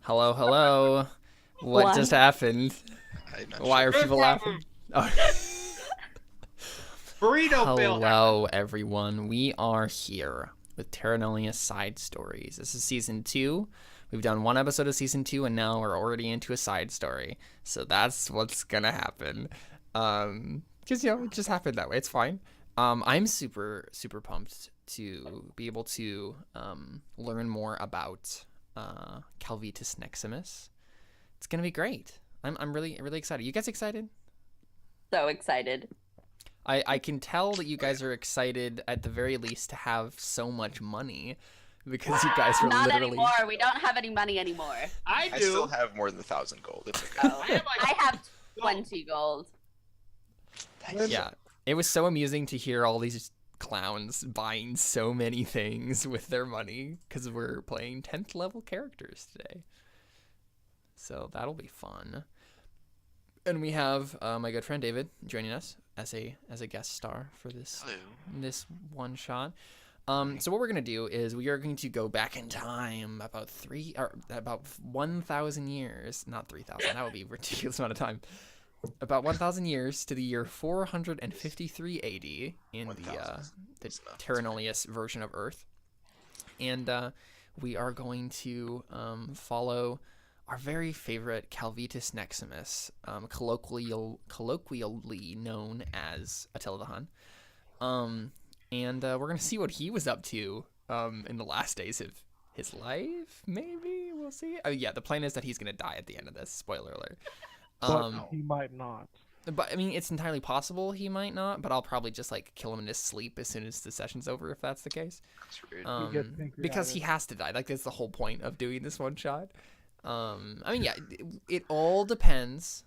Hello, hello. What just happened? Why Sure. are people laughing? Oh. Burrito Bill. Hello, everyone. We are here with Terra Nullius Side Stories. This is season 2. We've done one episode of season 2, and now we're already into a side story. So that's what's gonna happen. Because it just happened that way. It's fine. I'm super pumped to be able to learn more about Calvitus Neximus. It's gonna be great. I'm really excited. You guys excited? So excited. I can tell that you guys are excited at the very least to have so much money because you guys are Not literally. anymore. We don't have any money anymore. I do. I still have more than 1,000 gold. It's okay. Oh, I have, like, I have 20 gold. Yeah, it was so amusing to hear all these clowns buying so many things with their money because we're playing 10th level characters today. So that'll be fun. And we have my good friend David joining us as a guest star for this one shot. So what we're gonna do is we are going to go back in time about 1,000 years, not 3,000. That would be a ridiculous amount of time. About 1,000 years to the year 453 AD in the Terra Nullius version of Earth, and we are going to follow our very favorite Calvitus Neximus, colloquially known as Attila the Hun. And we're going to see what he was up to in the last days of his life, maybe? We'll see. Oh, yeah, the plan is that he's going to die at the end of this. Spoiler alert. But he might not. But, I mean, it's entirely possible he might not, but I'll probably just, kill him in his sleep as soon as the session's over, if that's the case. That's rude. Because he has to die. That's the whole point of doing this one shot. I mean, yeah, it all depends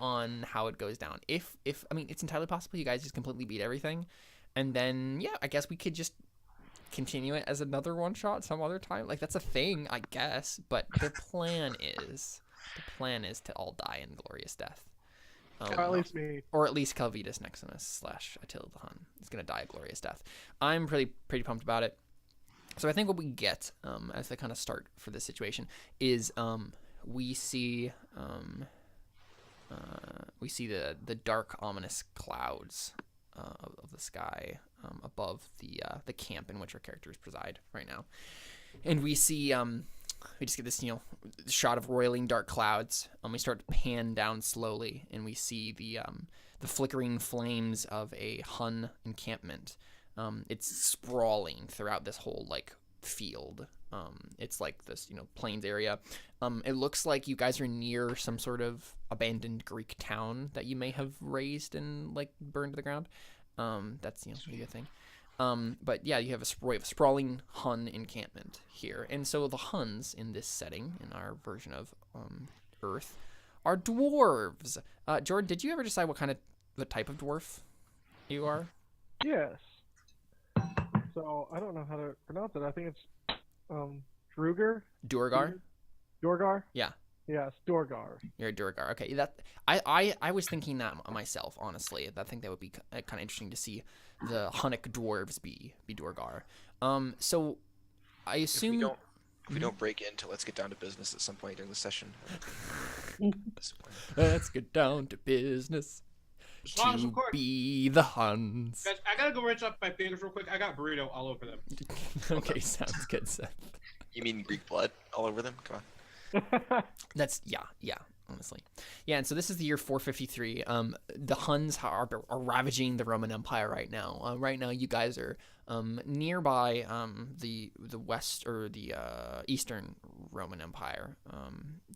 on how it goes down. If I mean, it's entirely possible you guys just completely beat everything, and then yeah, I guess we could just continue it as another one shot some other time. That's a thing, I guess. But the plan is to all die in glorious death. Or at least me. Or at least Calvitus Neximus / Attila the Hun is gonna die a glorious death. I'm pretty pumped about it. So I think what we get as the kind of start for this situation is we see the dark, ominous clouds of the sky above the camp in which our characters preside right now, and we see we just get this shot of roiling dark clouds. We start to pan down slowly, and we see the flickering flames of a Hun encampment. It's sprawling throughout this whole field. It's this plains area. It looks like you guys are near some sort of abandoned Greek town that you may have razed and burned to the ground. That's a good thing. But yeah, you have a sprawling Hun encampment here, and so the Huns in this setting, in our version of Earth, are dwarves. Jordan, did you ever decide what type of dwarf you are? Yes. So I don't know how to pronounce it. I think it's Druger. Durgar? Dorgar? Yeah. Yes, Dorgar. You're a Durgar. Okay, I was thinking that myself, honestly. I think that would be kind of interesting to see the Hunnic dwarves be Durgar. So I assume If we don't break into, let's get down to business at some point during the session. Let's get down to business. As long as To of course. be the Huns. Guys, I gotta go rinse up my fingers real quick. I got burrito all over them. Okay, sounds good, Seth. You mean Greek blood all over them? Come on. That's yeah, honestly. Yeah, and so this is the year 453. The Huns are ravaging the Roman Empire right now. Right now, you guys are nearby the west or the eastern Roman Empire,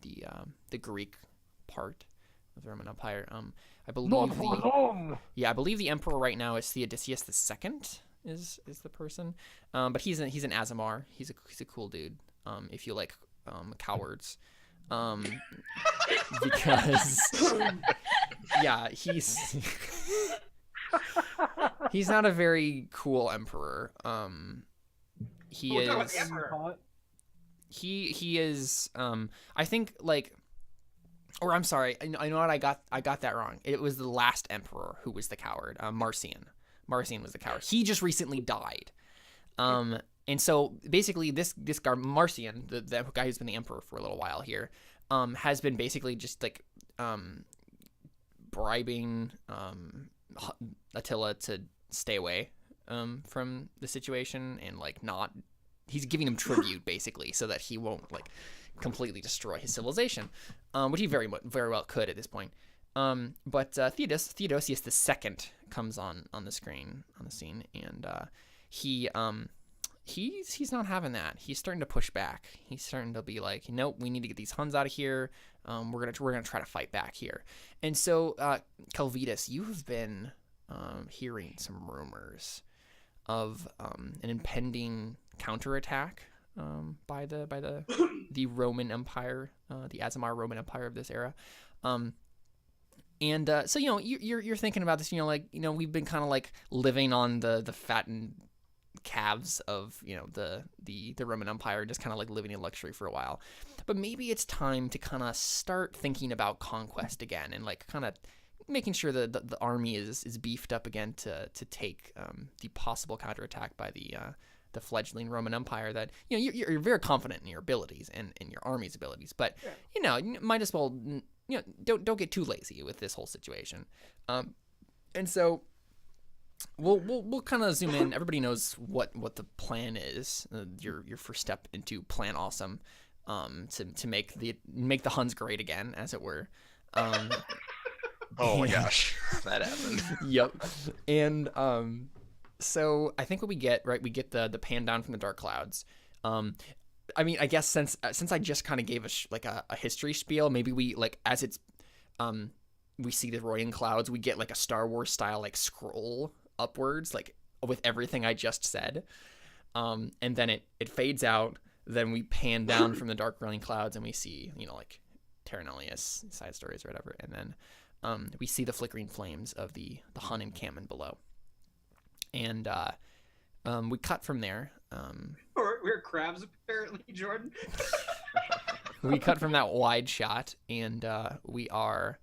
the Greek part of the Roman Empire. I believe I believe the emperor right now is Theodosius II. Is the person, but he's an aasimar. He's a cool dude. If you like cowards, because yeah, he's not a very cool emperor. He is I think or I'm sorry, I know what I got that wrong. It was the last emperor who was the coward. Marcian was the coward. He just recently died. And so basically this guy Marcian, the guy who's been the emperor for a little while here, has been basically just like bribing Attila to stay away from the situation, and like not, he's giving him tribute basically so that he won't like completely destroy his civilization, which he very well could at this point. But Theodosius II comes on the scene, and he's not having that. He's starting to push back. He's starting to be like, nope, we need to get these Huns out of here. We're gonna try to fight back here. And so, Calvitus, you have been hearing some rumors of an impending counterattack by the Roman Empire, the Aasimar Roman Empire of this era. And so you're thinking about this. Like we've been kind of like living on the fattened calves of the Roman Empire, just kind of like living in luxury for a while. But maybe it's time to kind of start thinking about conquest again, and like kind of making sure that the army is beefed up again to take the possible counterattack by the fledgling Roman Empire. That you're very confident in your abilities and in your army's abilities, but you might as well don't get too lazy with this whole situation. And so we'll kind of zoom in. Everybody knows what the plan is. Your first step into Plan Awesome, to make the Huns great again, as it were. Oh my gosh, that happened. Yep. And so I think what we get, right? We get the pan down from the dark clouds. I mean, I guess since I just kind of gave a history spiel, maybe we like as it's we see the roaring clouds, we get like a Star Wars style like scroll upwards, like with everything I just said, and then it fades out. Then we pan down from the dark rolling clouds, and we see like Terra Nullius side stories or whatever, and then we see the flickering flames of the Hun encampment below, and we cut from there. We're crabs, apparently, Jordan. We cut from that wide shot, and we are.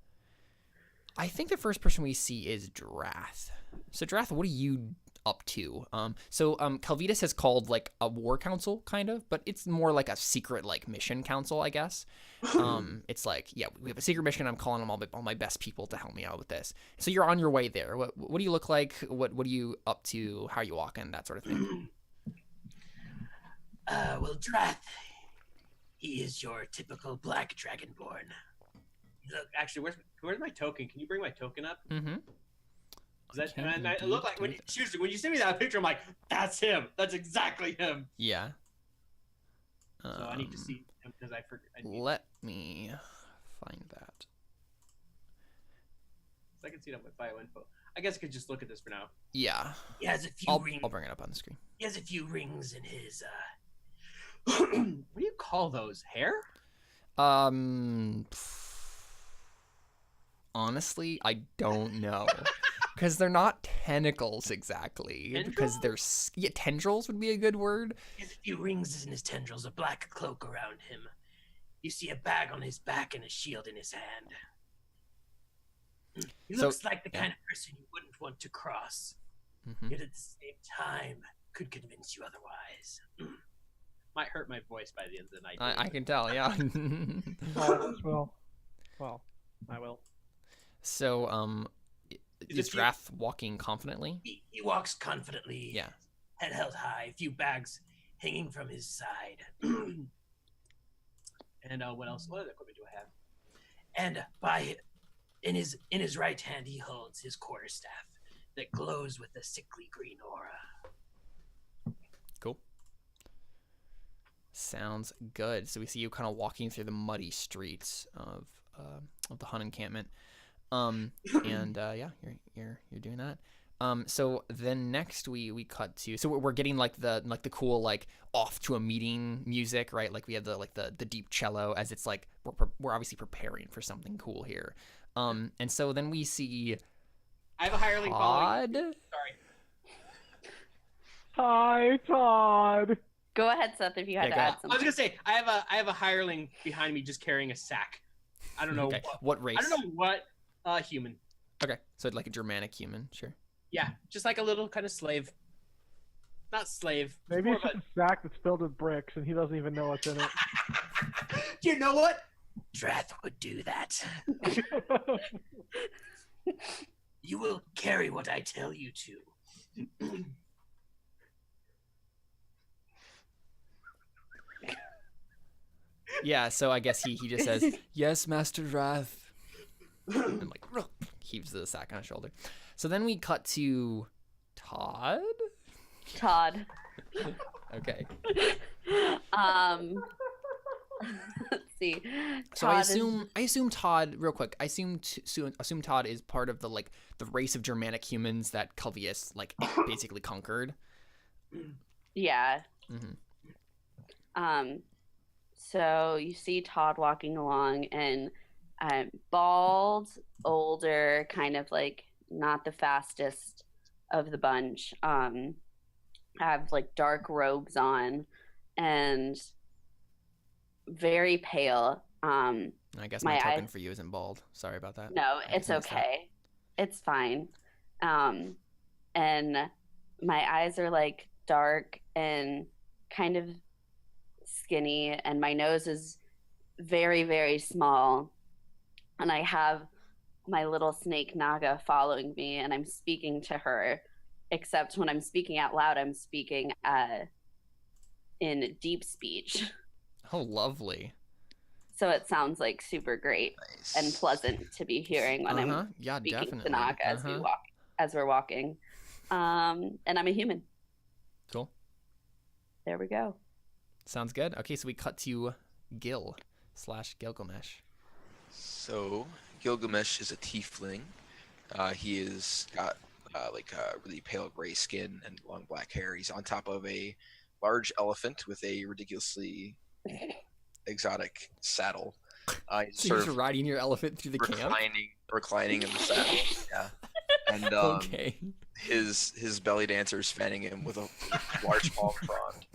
I think the first person we see is Drath. So Drath, what are you up to? So Calvitus has called like a war council, kind of, but it's more like a secret like mission council, I guess. It's like, yeah, we have a secret mission. I'm calling them all my best people to help me out with this. So you're on your way there. What do you look like? What are you up to? How are you walking? That sort of thing. Well, Drath, he is your typical black dragonborn. Look, actually, where's my token? Can you bring my token up? Mm-hmm. And I look like when you send me that picture, I'm like, that's him. That's exactly him. Yeah. So I need to see him because I forgot. Let me find that. So I can see it on my bio info. I guess I could just look at this for now. Yeah. He has a few rings. I'll bring it up on the screen. He has a few rings in his What do you call those? Hair? Honestly, I don't know. Because they're not tentacles exactly. Tendrils? Because they're tendrils would be a good word. He has a few rings in his tendrils, a black cloak around him. You see a bag on his back and a shield in his hand. He looks like the kind of person you wouldn't want to cross. Mm-hmm. Yet at the same time, could convince you otherwise. Might hurt my voice by the end of the night. I can tell, yeah. Well, I will. So, is Drath walking confidently? He walks confidently. Yeah. Head held high, a few bags hanging from his side. And what else? What other equipment do I have? And in his right hand, he holds his quarterstaff that glows with a sickly green aura. Cool. Sounds good. So we see you kind of walking through the muddy streets of the Hun encampment. And yeah, you're doing that. So then next we cut to, so we're getting like the cool like off to a meeting music, right? Like we have the deep cello as it's like we're obviously preparing for something cool here. And so then we see I have a hireling following. Todd. Sorry. Hi, Todd. Go ahead, Seth, if you had Yeah, to go add ahead. I was something. gonna say I have a hireling behind me just carrying a sack. I don't know Okay. What race? I don't know what human. Okay, so like a Germanic human, sure. Yeah, just like a little kind of slave. Not slave. Maybe More it's of just a sack that's filled with bricks, and he doesn't even know what's in it. You know what? Drath would do that. You will carry what I tell you to. Yeah, so I guess he just says, "Yes, Master Wrath," and like heaves the sack on his shoulder. So then we cut to Todd. Todd. Okay. Let's see. So Todd I assume Todd, real quick. I assume Todd is part of the race of Germanic humans that Calvitus basically conquered. Yeah. Mm-hmm. So you see Todd walking along, and bald, older, kind of like not the fastest of the bunch. Have like dark robes on, and very pale. I guess my my token eyes- for you isn't bald. Sorry about that. No, I it's missed that. okay. It's fine. And my eyes are like dark and kind of skinny, and my nose is very, very small. And I have my little snake Naga following me, and I'm speaking to her. Except when I'm speaking out loud, I'm speaking in deep speech. Oh, lovely. So it sounds like super great Nice. and pleasant to be hearing when I'm Yeah, speaking definitely. to Naga as we're walking. And I'm a human. Cool. There we go. Sounds good. Okay, so we cut to Gil/Gilgamesh. So Gilgamesh is a tiefling. He is got really pale gray skin and long black hair. He's on top of a large elephant with a ridiculously exotic saddle. He's So sort you're just of riding your elephant through the camp? reclining in the saddle. Yeah, and Okay. his belly dancer is fanning him with a large palm frond,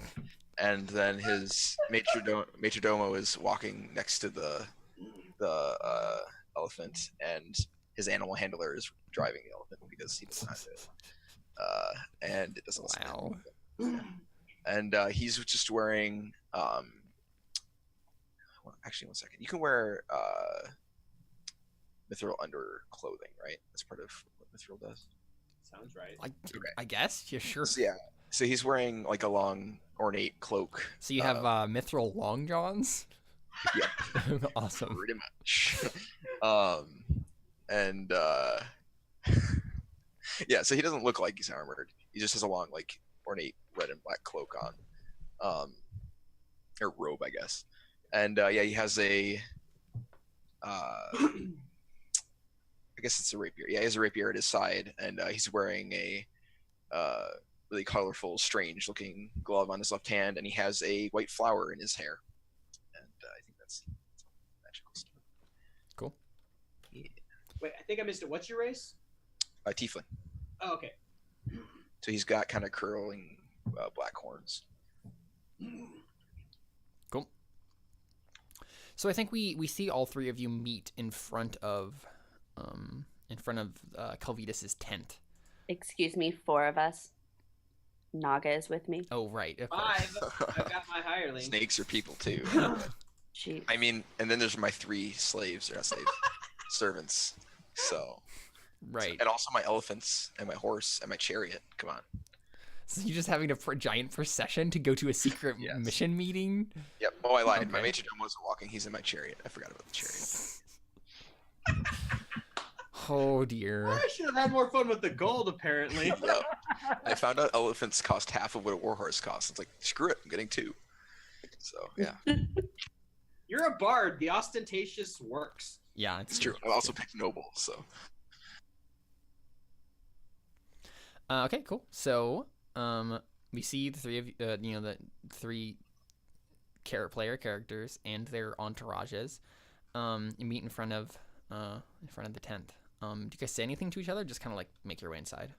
and then his maitre domo is walking next to the elephant, and his animal handler is driving the elephant because he doesn't have it. And it doesn't listen to Wow. him. And he's just wearing actually, one second. You can wear mithril under clothing, right? That's part of what mithril does. Sounds right. I guess? Yeah, sure. So, yeah. So he's wearing like a long, ornate cloak. So you have mithril long johns? Yeah. Awesome. Pretty much. And yeah, so he doesn't look like he's armored. He just has a long, like, ornate red and black cloak on, or robe, I guess. And yeah, he has a, I guess it's a rapier. Yeah, he has a rapier at his side, and he's wearing a really colorful, strange-looking glove on his left hand, and he has a white flower in his hair. And I think that's magical stuff. Cool. Wait, I think I missed it. What's your race? Tiefling. Oh, okay. So he's got kind of curling black horns. Cool. So I think we see all three of you meet in front of Calvitus's tent. Excuse me, 4 of us. Naga is with me. Oh, right. Of course. 5. I've got my hireling. Snakes are people too. Jeez. I mean, and then there's my 3 slaves, or not slaves, servants. So, Right. and also my elephants and my horse and my chariot. Come on. So you're just having a giant procession to go to a secret Yes. mission meeting? Yep. Oh, I lied. My Okay. major domo isn't walking. He's in my chariot. I forgot about the chariot. Oh, dear. I should have had more fun with the gold, apparently. Yep. I found out elephants cost half of what a warhorse costs. It's like, screw it. I'm getting 2. So, yeah. You're a bard. The ostentatious works. Yeah, It's true. I also picked noble, so. Okay, cool. So, we see the 3 of the 3 player characters and their entourages. You meet in front of the tent. Do you guys say anything to each other? Just kind of like make your way inside.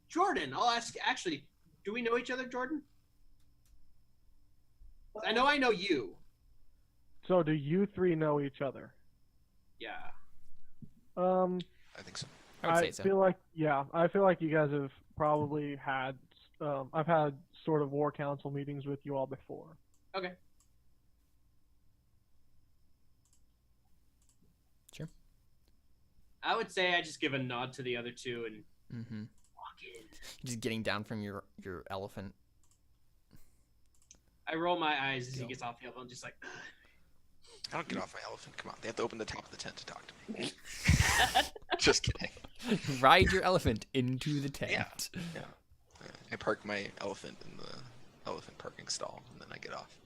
Jordan, I'll ask. Actually, do we know each other, Jordan? I know you. So do you 3 know each other? Yeah. I think so. I would say so. feel like I feel like you guys have probably had I've had sort of war council meetings with you all before. Okay. Sure. I would say I just give a nod to the other two and Mm-hmm. walk in. Just getting down from your elephant. I roll my eyes as he gets off the elephant, just like. I don't get off my elephant. Come on, they have to open the top of the tent to talk to me. Just kidding. Ride your elephant into the tent. Yeah. I park my elephant in the elephant parking stall, and then I get off.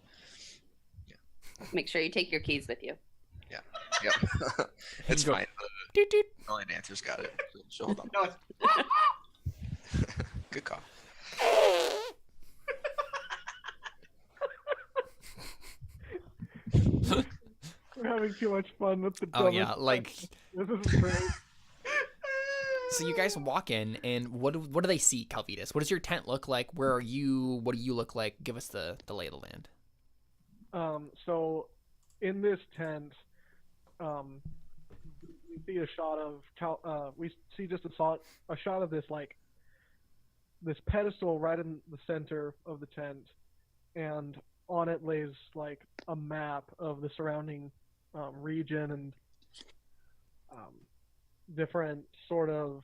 Make sure you take your keys with you. Yeah. It's Go. fine. Doot, doot. The only dancer's got it. So hold on. No, it's. Good call. We're having too much fun with the. Oh yeah, dumbest- like This is great. so you guys walk in, and what do they see, Calvitus? What does your tent look like? Where are you? What do you look like? Give us the lay of the land. So in this tent, we see a shot of we see just a shot of this this pedestal right in the center of the tent, and on it lays like a map of the surrounding region and different sort of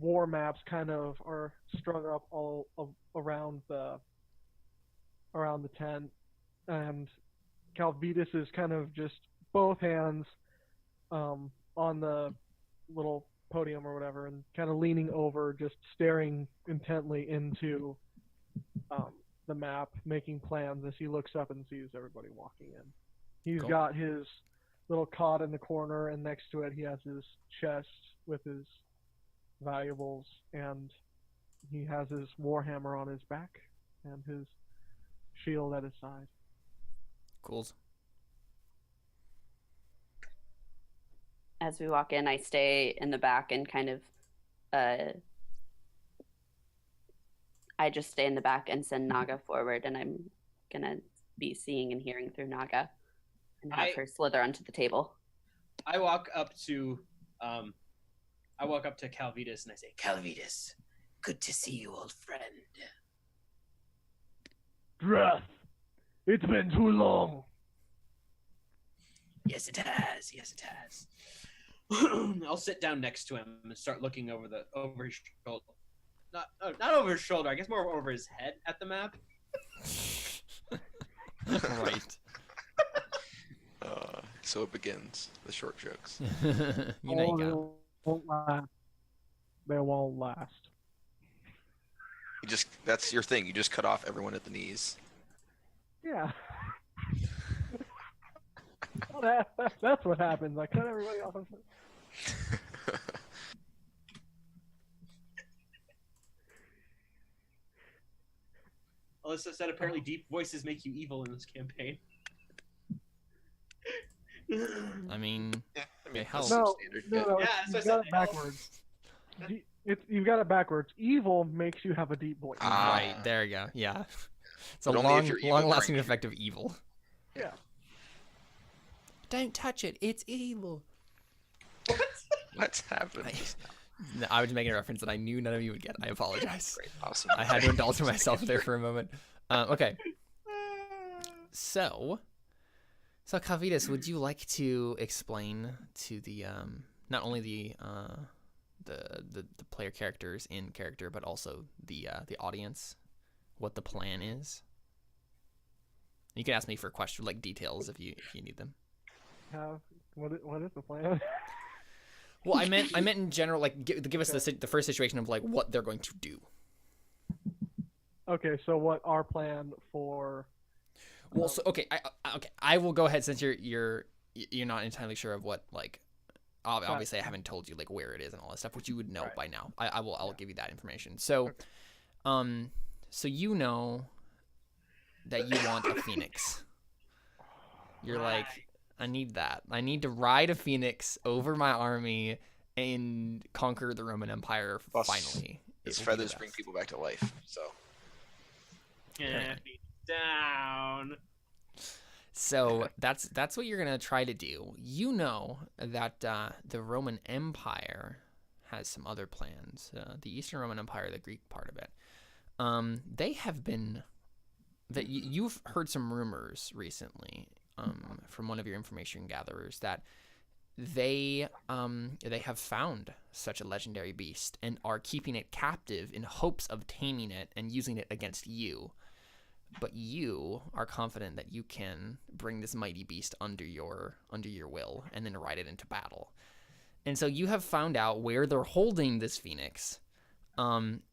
war maps kind of are strung up all around the tent, and Calvitus is kind of just both hands on the little podium or whatever, and kind of leaning over, just staring intently into the map, making plans as he looks up and sees everybody walking in. He's Cool. got his little cot in the corner, and next to it he has his chest with his valuables, and he has his warhammer on his back and his shield at his side. Cool. As we walk in, I stay in the back and kind of, I just stay in the back and send Naga forward, and I'm gonna be seeing and hearing through Naga, and have her slither onto the table. I walk up to Calvitus and I say, Calvitus, good to see you, old friend. Drath, it's been too long. Yes, it has. Yes, it has. I'll sit down next to him and start looking over his shoulder. Not over his shoulder, I guess more over his head at the map. Right. So it begins. The short jokes. You know you go. They won't last. They won't last. That's your thing. You just cut off everyone at the knees. Yeah. Well, that's what happens. I cut everybody off. Alyssa said apparently deep voices make you evil in this campaign. I mean, Yeah, I They mean, help. that's No, standard. no, Yeah. no. Yeah, that's what I You've got said. it backwards. You've got it backwards. Evil makes you have a deep voice. right there you go. Yeah, it's a But only if you're evil long-lasting brain. effect of evil. Yeah. Don't touch it. It's evil. What's happening? No, I was making a reference that I knew none of you would get. I apologize. Great, awesome. I had to indulge myself there for a moment. Okay. So Calvitus, would you like to explain to the not only the player characters in character, but also the audience what the plan is? You can ask me for question like details if you need them. What is the plan? Well, I meant in general, like give us the first situation of like what they're going to do. Okay, so what our plan for? Well, so okay, I will go ahead since you're not entirely sure of what like. Obviously, I haven't told you like where it is and all that stuff, which you would know by now. I'll give you that information. So, so you know that you want a phoenix. You're like, I need that. I need to ride a phoenix over my army and conquer the Roman Empire Plus, finally. His It will be the feathers bring best. people back to life. So Get me down. So that's what you're gonna try to do. You know that the Roman Empire has some other plans. The Eastern Roman Empire, the Greek part of it. They have been that you've heard some rumors recently from one of your information gatherers that they have found such a legendary beast and are keeping it captive in hopes of taming it and using it against you. But you are confident that you can bring this mighty beast under your will and then ride it into battle. And so you have found out where they're holding this phoenix.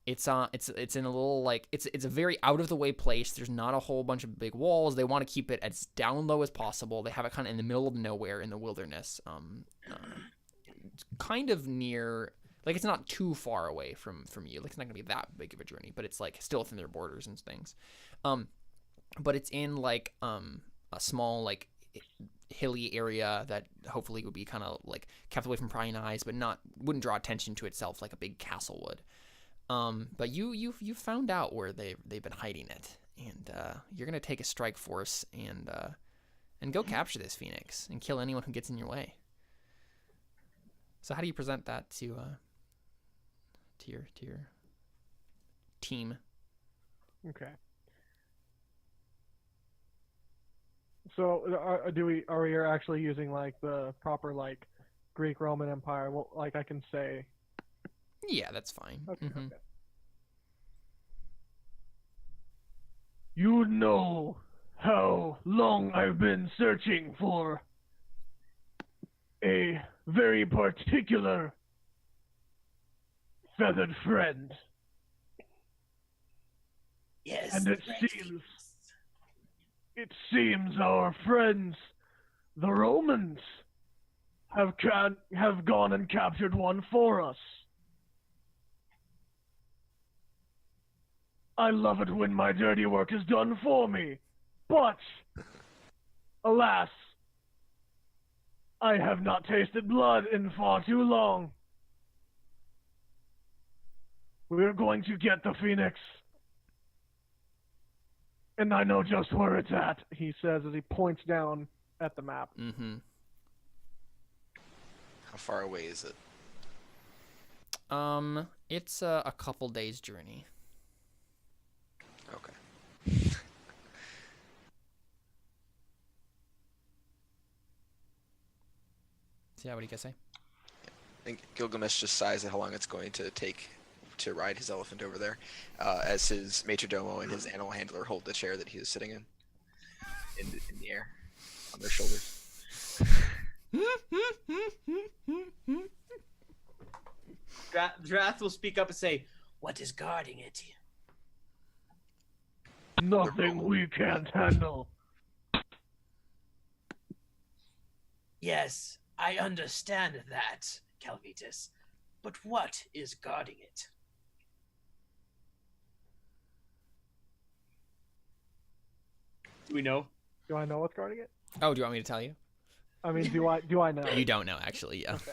It's in a little like it's a very out of the way place. There's not a whole bunch of big walls. They want to keep it as down low as possible. They have it kind of in the middle of nowhere in the wilderness. Kind of near, like it's not too far away from you. Like it's not gonna be that big of a journey, but it's like still within their borders and things. But it's in like a small like hilly area that hopefully would be kind of like kept away from prying eyes, but wouldn't draw attention to itself like a big castle would. But you found out where they've been hiding it, and you're gonna take a strike force and go capture this phoenix and kill anyone who gets in your way. So how do you present that to your team? Okay. So are we actually using like the proper like Greek Roman Empire? Well, like I can say. Yeah, that's fine. Okay, Mm-hmm. okay. You know how long I've been searching for a very particular feathered friend. Yes. And it seems our friends, the Romans, have gone and captured one for us. I love it when my dirty work is done for me, but, alas, I have not tasted blood in far too long. We're going to get the phoenix. And I know just where it's at, he says as he points down at the map. Mm-hmm. How far away is it? It's a couple days journey. Okay. So yeah, what do you guys say? I think Gilgamesh just sighs at how long it's going to take to ride his elephant over there, as his majordomo and his animal handler hold the chair that he is sitting in the air on their shoulders. Drath will speak up and say, What is guarding it? Nothing we can't handle. Yes, I understand that, Calvitus. But what is guarding it? do we know? Do I know what's guarding it? Oh, do you want me to tell you? I mean, do I know? You don't know, actually. Yeah. Okay.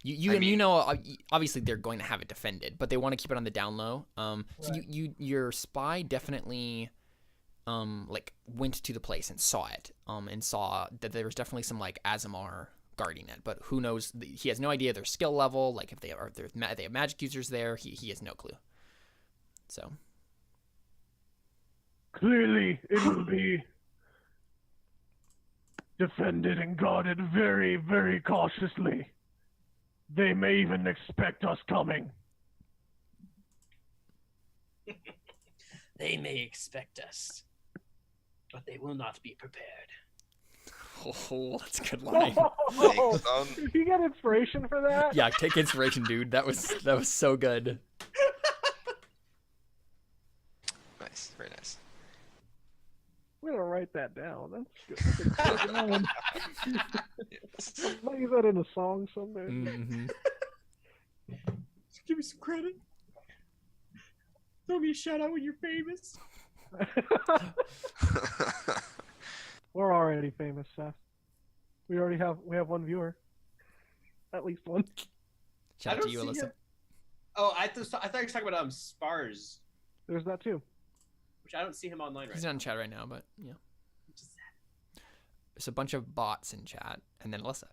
You know, obviously they're going to have it defended, but they want to keep it on the down low. So Right. your spy definitely like went to the place and saw it, and saw that there was definitely some like aasimar guarding it, but who knows? He has no idea their skill level, like if they have magic users there. He has no clue. So Clearly, it will be defended and guarded very, very cautiously. They may even expect us coming. They may expect us, but they will not be prepared. oh, that's a good line. Thanks, Did you get inspiration for that? Yeah, take inspiration, dude. That was so good. Nice, very nice. We're gonna write that down. That's good. That's a good one. Might use that in a song someday. Mm-hmm. Give me some credit. Throw me a shout out when you're famous. We're already famous, Seth. We have one viewer. At least one. Shout out to you, see Alyssa. him. Oh, I thought you were talking about Spars, There's that too. which I don't see him online right He's now. not in chat right now, but yeah. Which is There's a bunch of bots in chat, and then Alyssa.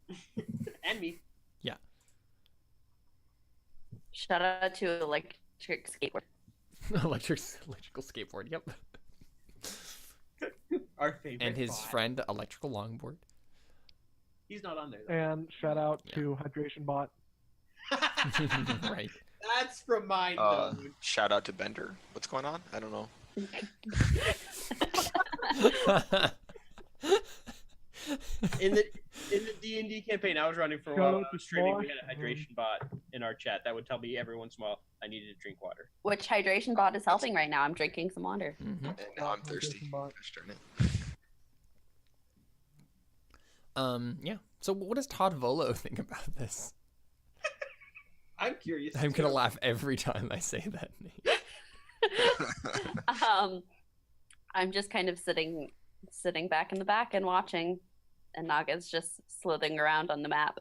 sad. And me. Shout out to electric skateboard. Electrical skateboard. Yep. Our favorite. And his bot. friend, electrical longboard. He's not on there. Though. And shout out to Hydration Bot. Right. That's from mine, though. Shout out to Bender. What's going on? I don't know. In the D&D campaign I was running for a while, when I was streaming, we had a hydration bot in our chat that would tell me every once in a while I needed to drink water. Which hydration bot is helping right now? I'm drinking some water. Mhm. And now I'm thirsty. Hydration Bot. Gosh darn it. Yeah. So what does Todd Volo think about this? I'm curious. I'm too. gonna laugh every time I say that name. I'm just kind of sitting back in the back and watching, and Naga's just slithering around on the map.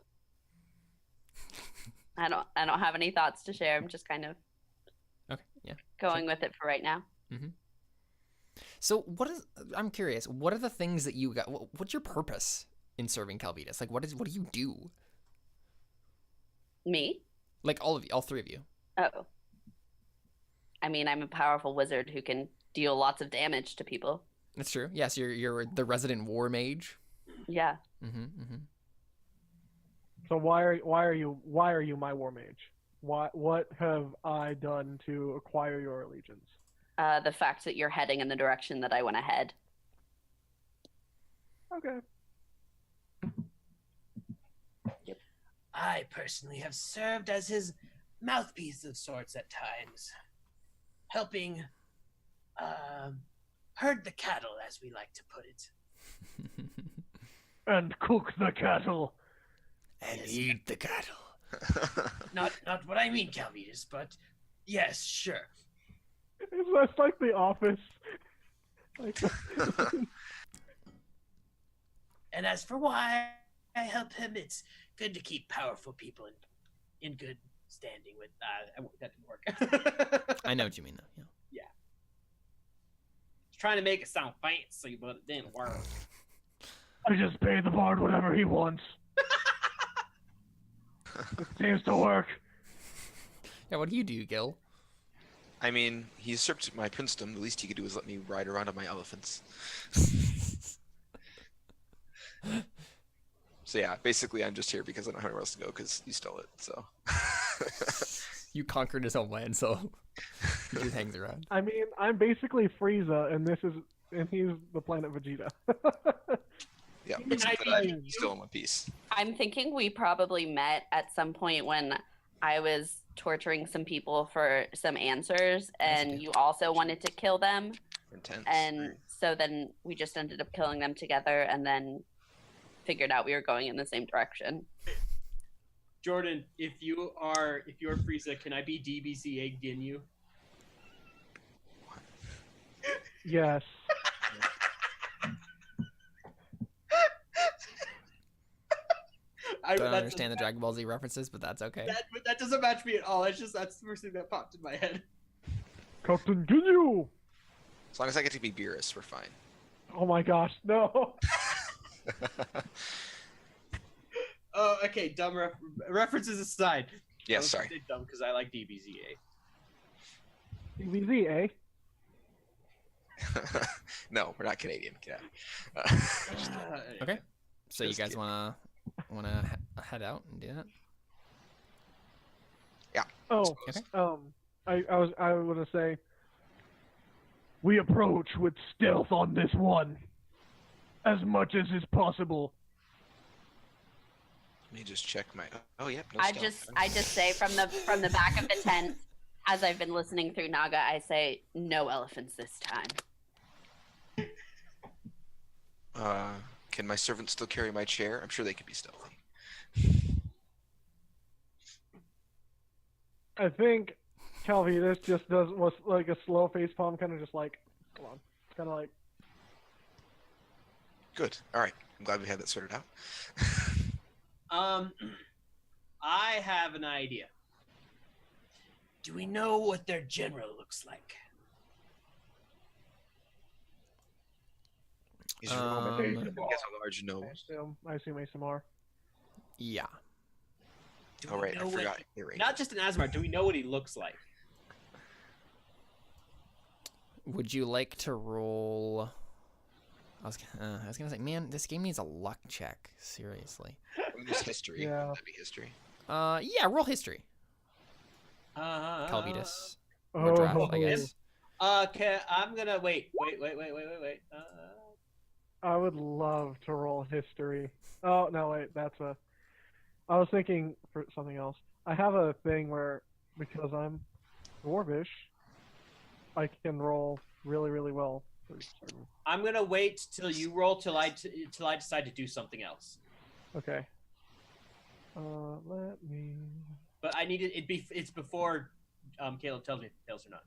I don't have any thoughts to share. I'm just kind of Okay. Yeah. going with it for right now. So I'm curious, what are the things that you got? What's your purpose in serving Calvitus? Like, what do you do? Me? Like all of you, all three of you. Oh. I mean, I'm a powerful wizard who can deal lots of damage to people. That's true. Yes, you're the resident war mage. Yeah. So why are you my war mage? What have I done to acquire your allegiance? The fact that you're heading in the direction that I want to head. Okay. I personally have served as his mouthpiece of sorts at times, helping herd the cattle, as we like to put it. And cook the cattle. And eat the cattle. Not what I mean, Calvitus, but yes, sure. It's like The Office. Like, And as for why I help him, it's good to keep powerful people in good standing with. That didn't work. I know what you mean, though. Yeah. Trying to make it sound fancy, but it didn't work. I just pay the bard whatever he wants. It seems to work. Yeah. What do you do, Gil? I mean, he usurped my princedom. The least he could do is let me ride around on my elephants. So yeah, basically I'm just here because I don't have anywhere else to go because you stole it, so. You conquered his own land, so he just hangs around. I mean, I'm basically Frieza, and he's the planet Vegeta. Yeah, I except that mean, I'm still in one piece. I'm thinking we probably met at some point when I was torturing some people for some answers, and you also wanted to kill them. Intense. And so then we just ended up killing them together, and then figured out we were going in the same direction. Jordan, if you're Frieza, can I be DBZA Ginyu? Yes. I don't understand the Dragon Ball Z references, but that's okay. That doesn't match me at all. That's the first thing that popped in my head. Captain Ginyu! As long as I get to be Beerus, we're fine. Oh my gosh, no! Oh, okay. Dumb references aside. Yeah, I was sorry. gonna say dumb because I like DBZA. DBZ, eh? No, we're not Canadian. Get out. Okay. So you Just guys kidding. wanna head out and do that? Oh, Okay. I was gonna say, we approach with stealth on this one, as much as is possible. Let me just check my. Oh, yep. No I stealth. just say from the back of the tent, as I've been listening through Naga, I say no elephants this time. Can my servants still carry my chair? I'm sure they could be stealthy. I think Calvitus just was like a slow face palm, kind of just like, come on, kind of like. Good. All right. I'm glad we had that sorted out. I have an idea. Do we know what their general looks like? He's Um, he has a large nose. I assume aasimar. Yeah. Do Oh we right, know I what- forgot. You're right. Not just an aasimar. Do we know what he looks like? Would you like to roll? I was gonna say, man, this game needs a luck check. Seriously. Just history. Yeah. That'd be history. Yeah, roll history. Calvitus. Or draft, I guess. Okay, I'm gonna wait. I would love to roll history. Oh no, wait, I was thinking for something else. I have a thing where because I'm dwarvish, I can roll really, really well. For certain. I'm gonna wait till you roll till I decide to do something else. Okay. Let me. But I need it's before Caleb tells me if it fails or not,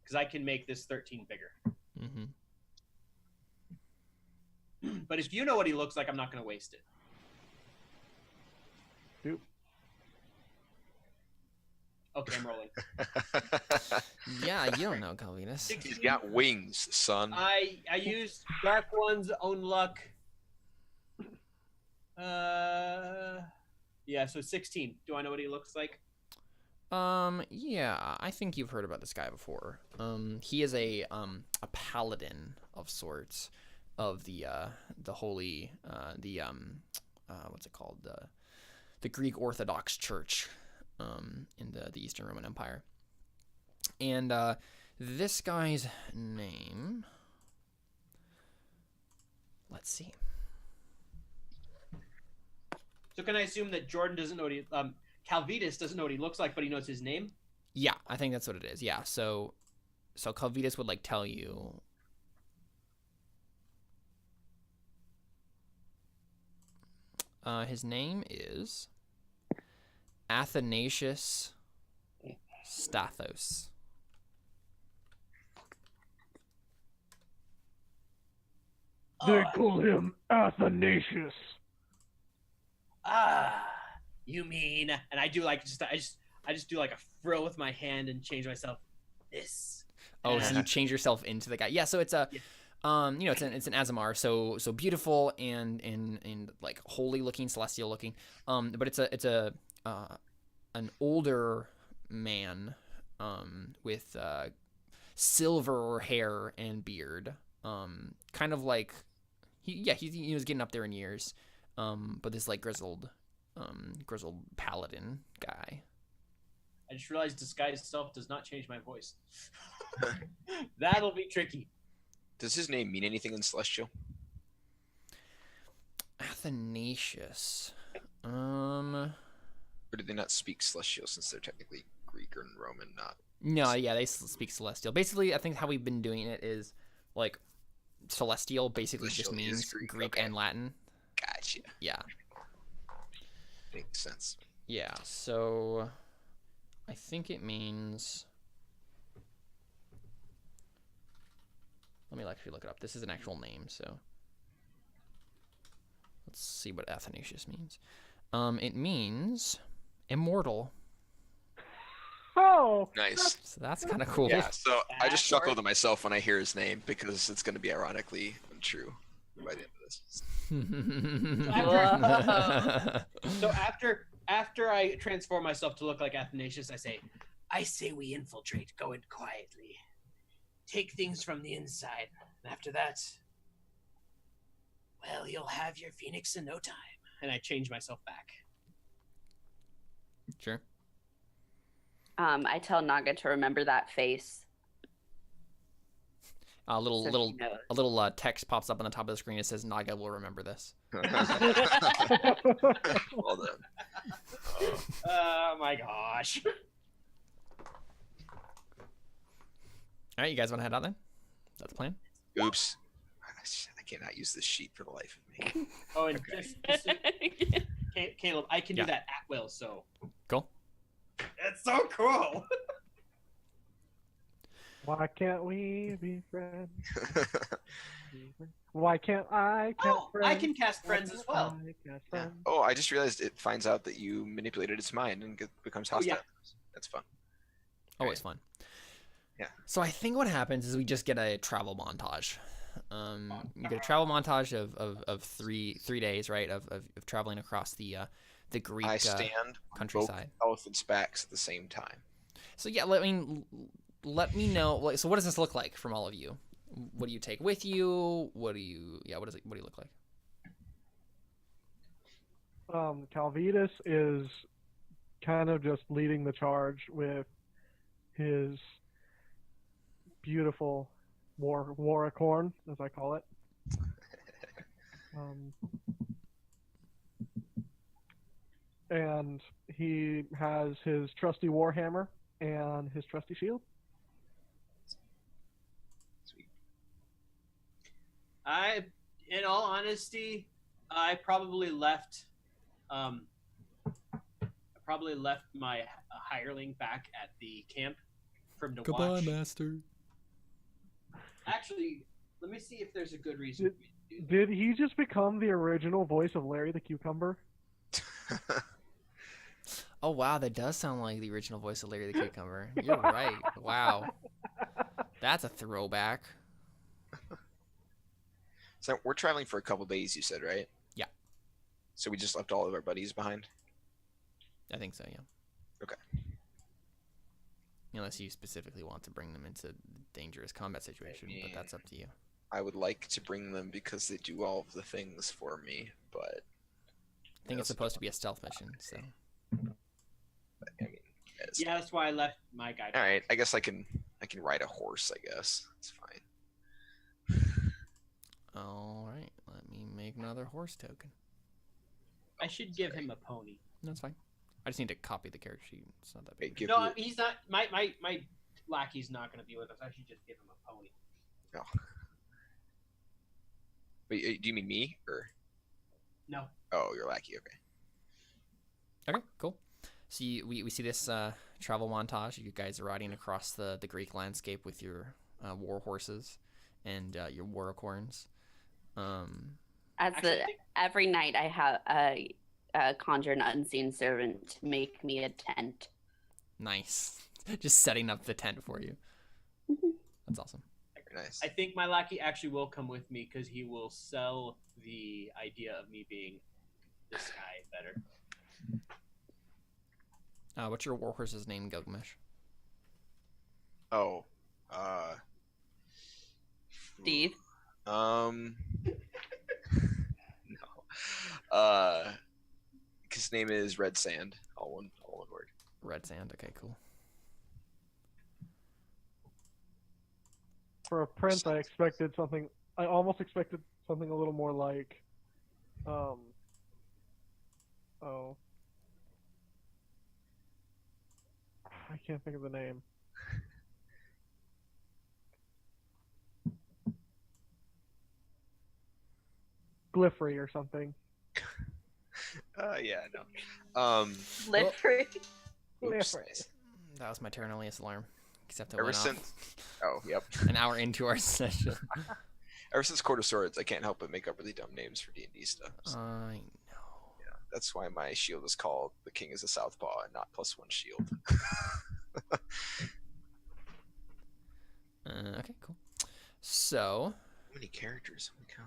because I can make this 13 bigger. Mm-hmm. But if you know what he looks like, I'm not gonna waste it. Doop. Okay, I'm rolling. Yeah, you don't know, Calvitus. He's got wings, son. I used Dark One's own luck. Yeah, so 16. Do I know what he looks like? Yeah, I think you've heard about this guy before. He is a paladin of sorts of the holy, what's it called? The Greek Orthodox Church, in the Eastern Roman Empire. And, this guy's name, let's see. So can I assume that Jordan doesn't know what he Calvitus doesn't know what he looks like, but he knows his name? Yeah, I think that's what it is. Yeah, so Calvitus would like tell you. His name is Athanasius Stathos. They call him Athanasius. You mean? And I do like I just do like a frill with my hand and change myself. This. Oh, so you change yourself into the guy. Yeah, so it's a it's an aasimar, so beautiful and like holy looking, celestial looking. But it's an older man with silver hair and beard. Kind of like he was getting up there in years. But this like grizzled paladin guy. I just realized disguise self does not change my voice. That'll be tricky. Does his name mean anything in Celestial? Athanasius. Or do they not speak Celestial since they're technically Greek or Roman, not? No, yeah, they speak celestial. Basically, I think how we've been doing it is like celestial basically Celestial just is means Greek, Greek okay. and Latin. Gotcha. Yeah. Makes sense. Yeah, so I think it means. Let me actually look it up. This is an actual name, so let's see what Athanasius means. It means immortal. Oh, Nice. So that's kind of cool. Yeah, so I just That chuckle works. to myself when I hear his name because it's going to be ironically untrue by the end of this. So after I transform myself to look like Athanasius, I say we infiltrate, go in quietly, take things from the inside, and after that, well, you'll have your phoenix in no time. And I change myself back. Sure. I tell Naga to remember that face. A little so she little knows. a little text pops up on the top of the screen. It says Naga will remember this. Well done. Oh my gosh. All right, you guys want to head out then? That's the plan. Oops. I cannot use this sheet for the life of me. Oh, and Okay. just Caleb, I can Yeah. do that at will, so. Cool. It's so cool. why can't we be friends? Why can't I cast Oh, friends? I can cast friends as well. I cast friends? Oh, I just realized it finds out that you manipulated its mind and becomes hostile. yeah. That's fun. Always fun. Yeah. So I think what happens is we just get a travel montage. You get a travel montage of 3 days, right? Of traveling across the the Greek I stand countryside. both elephants' backs at the same time. So yeah, let me know. Like, so what does this look like from all of you? What do you take with you? What do you What do you look like? Calvitus is kind of just leading the charge with his beautiful waracorn, as I call it. And he has his trusty warhammer and his trusty shield. Sweet. In all honesty, I probably left my hireling back at the camp for him to watch. Master. Actually, let me see if there's a good reason. for me to do that. Did he just become the original voice of Larry the Cucumber? Oh wow, that does sound like the original voice of Larry the Cucumber. You're right. Wow, that's a throwback. So we're traveling for a couple days, you said, right? Yeah. So we just left all of our buddies behind? I think so. Yeah. Okay. Unless you specifically want to bring them into dangerous combat situation, but that's up to you. I would like to bring them because they do all of the things for me, but I think it's supposed to be a stealth mission, so. I mean, Yeah, that's why I left my guy. all right. I guess I can ride a horse. I guess it's fine. All right, let me make another horse token. I should give him a pony. That's fine. I just need to copy the character sheet. It's not that Hey, big. give No, me- he's not. My lackey's not going to be with us. I should just give him a pony. Wait, do you mean me or? No. Oh, you're lackey. Okay. Okay, cool. So we see this travel montage. You guys are riding across the Greek landscape with your war horses and your waracorns. Every night I have conjure an unseen servant to make me a tent. Nice. Just setting up the tent for you. That's awesome. Very nice. I think my lackey actually will come with me because he will sell the idea of me being this guy better. What's your war horse's name, Gilgamesh? Oh. Steve? No. His name is Red Sand. All one word. Red Sand. Okay, cool. For a prince, I expected something. I almost expected something a little more like, oh, I can't think of the name. Glifrey or something. Yeah, no. Literally. Oops. Glifrey. That was my Terra Nullius alarm. Except it Ever went off since, oh, yep. an hour into our session. Ever since Court of Swords, I can't help but make up really dumb names for D&D stuff. So, I know. yeah, that's why my shield is called The King is a Southpaw and not +1 shield. Okay, cool. So, How many characters? Holy cow.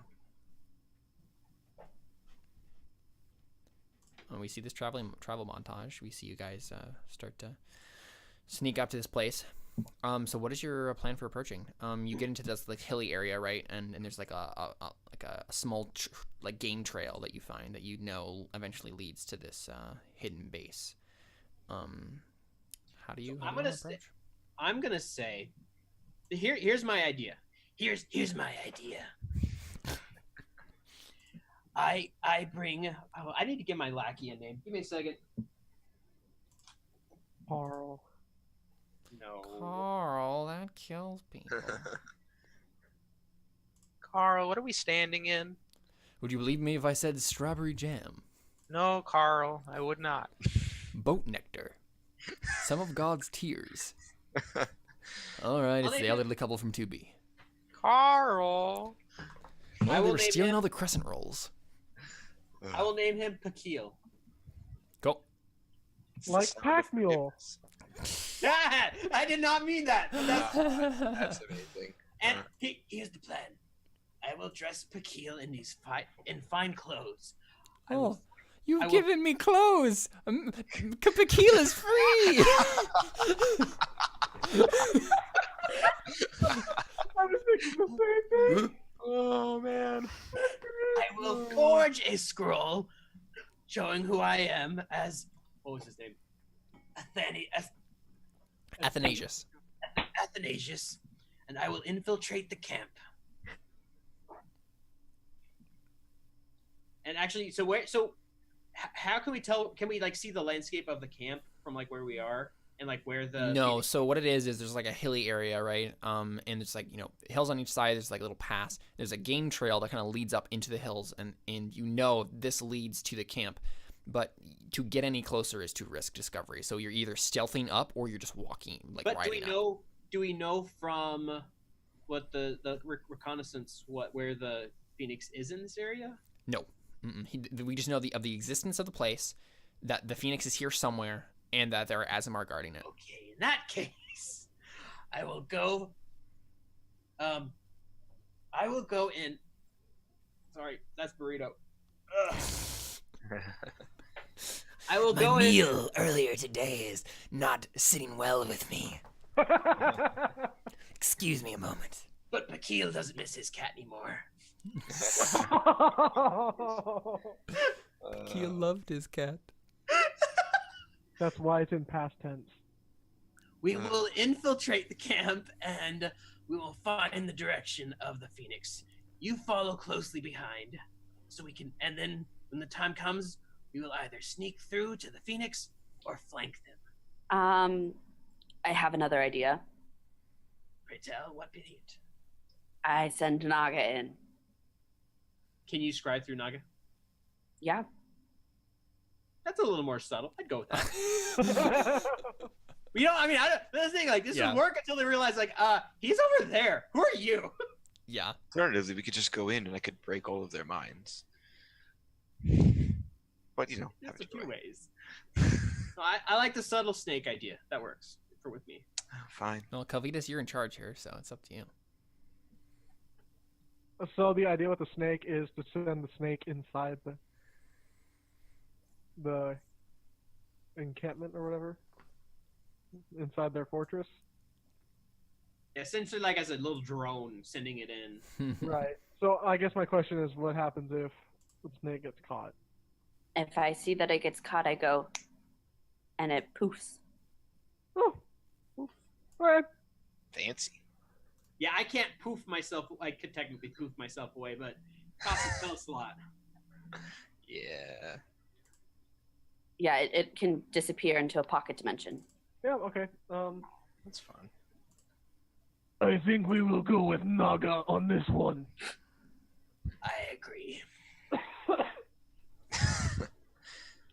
when we see this travel montage, we see you guys start to sneak up to this place. So what is your plan for approaching? You get into this like hilly area, right? And there's like a small like game trail that you find that you know eventually leads to this hidden base. How do you? So how do you approach? I'm gonna say, here's my idea. Here's my idea. I bring. I need to give my lackey a name. Give me a second. Carl. No. Carl, that kills people. Carl, what are we standing in? Would you believe me if I said strawberry jam? No, Carl, I would not. Boat nectar. Some of God's tears. All right, it's the elderly couple from 2B. Carl! Well, I they will were name stealing him- all the crescent rolls. I will name him Pakil. Go. Like pack mule. I did not mean that. But That's amazing. and here's the plan. I will dress Pakil in these fine clothes. I Oh, will, You've given me clothes. Tequila's free. I was thinking the same thing. Oh man. I will forge a scroll showing who I am as what was his name? Athanasius. Athanasius, and I will infiltrate the camp. And actually, how can we tell? Can we like see the landscape of the camp from like where we are and like where the No, so what it is there's like a hilly area, right? And it's like, hills on each side. There's like a little pass. There's a game trail that kind of leads up into the hills, and this leads to the camp. But to get any closer is to risk discovery. So you're either stealthing up or you're just walking, like But riding do we know from what the reconnaissance where the Phoenix is in this area? No. We just know of the existence of the place, that the Phoenix is here somewhere, and that there are aasimar guarding it. Okay, in that case, I will go. I will go in. Sorry, that's burrito. Ugh. I will go in. My meal earlier today is not sitting well with me. Excuse me a moment. But Pakil doesn't miss his cat anymore. He loved his cat. That's why it's in past tense. We will infiltrate the camp and we will find the direction of the Phoenix. You follow closely behind so we can, and then when the time comes, we will either sneak through to the Phoenix or flank them. I have another idea. Pray tell, what be it? I send Naga in. Can you scribe through Naga? Yeah. That's a little more subtle. I'd go with that. This thing, like, this would work until they realize, like, he's over there. Who are you? Yeah. Alternatively, we could just go in and I could break all of their minds. But There's a few ways. No, I like the subtle snake idea. That works with me. Fine. Well, Calvitus, you're in charge here, so it's up to you. So the idea with the snake is to send the snake inside the encampment or whatever, inside their fortress. Essentially, like as a little drone, sending it in. Right. So I guess my question is, what happens if the snake gets caught? If I see that it gets caught, I go, and it poofs. Oh. All right. Fancy. Yeah, I can't poof myself. I could technically poof myself away, but costs a spell slot. Yeah. Yeah, it can disappear into a pocket dimension. Yeah. Okay. That's fun. I think we will go with Naga on this one. I agree.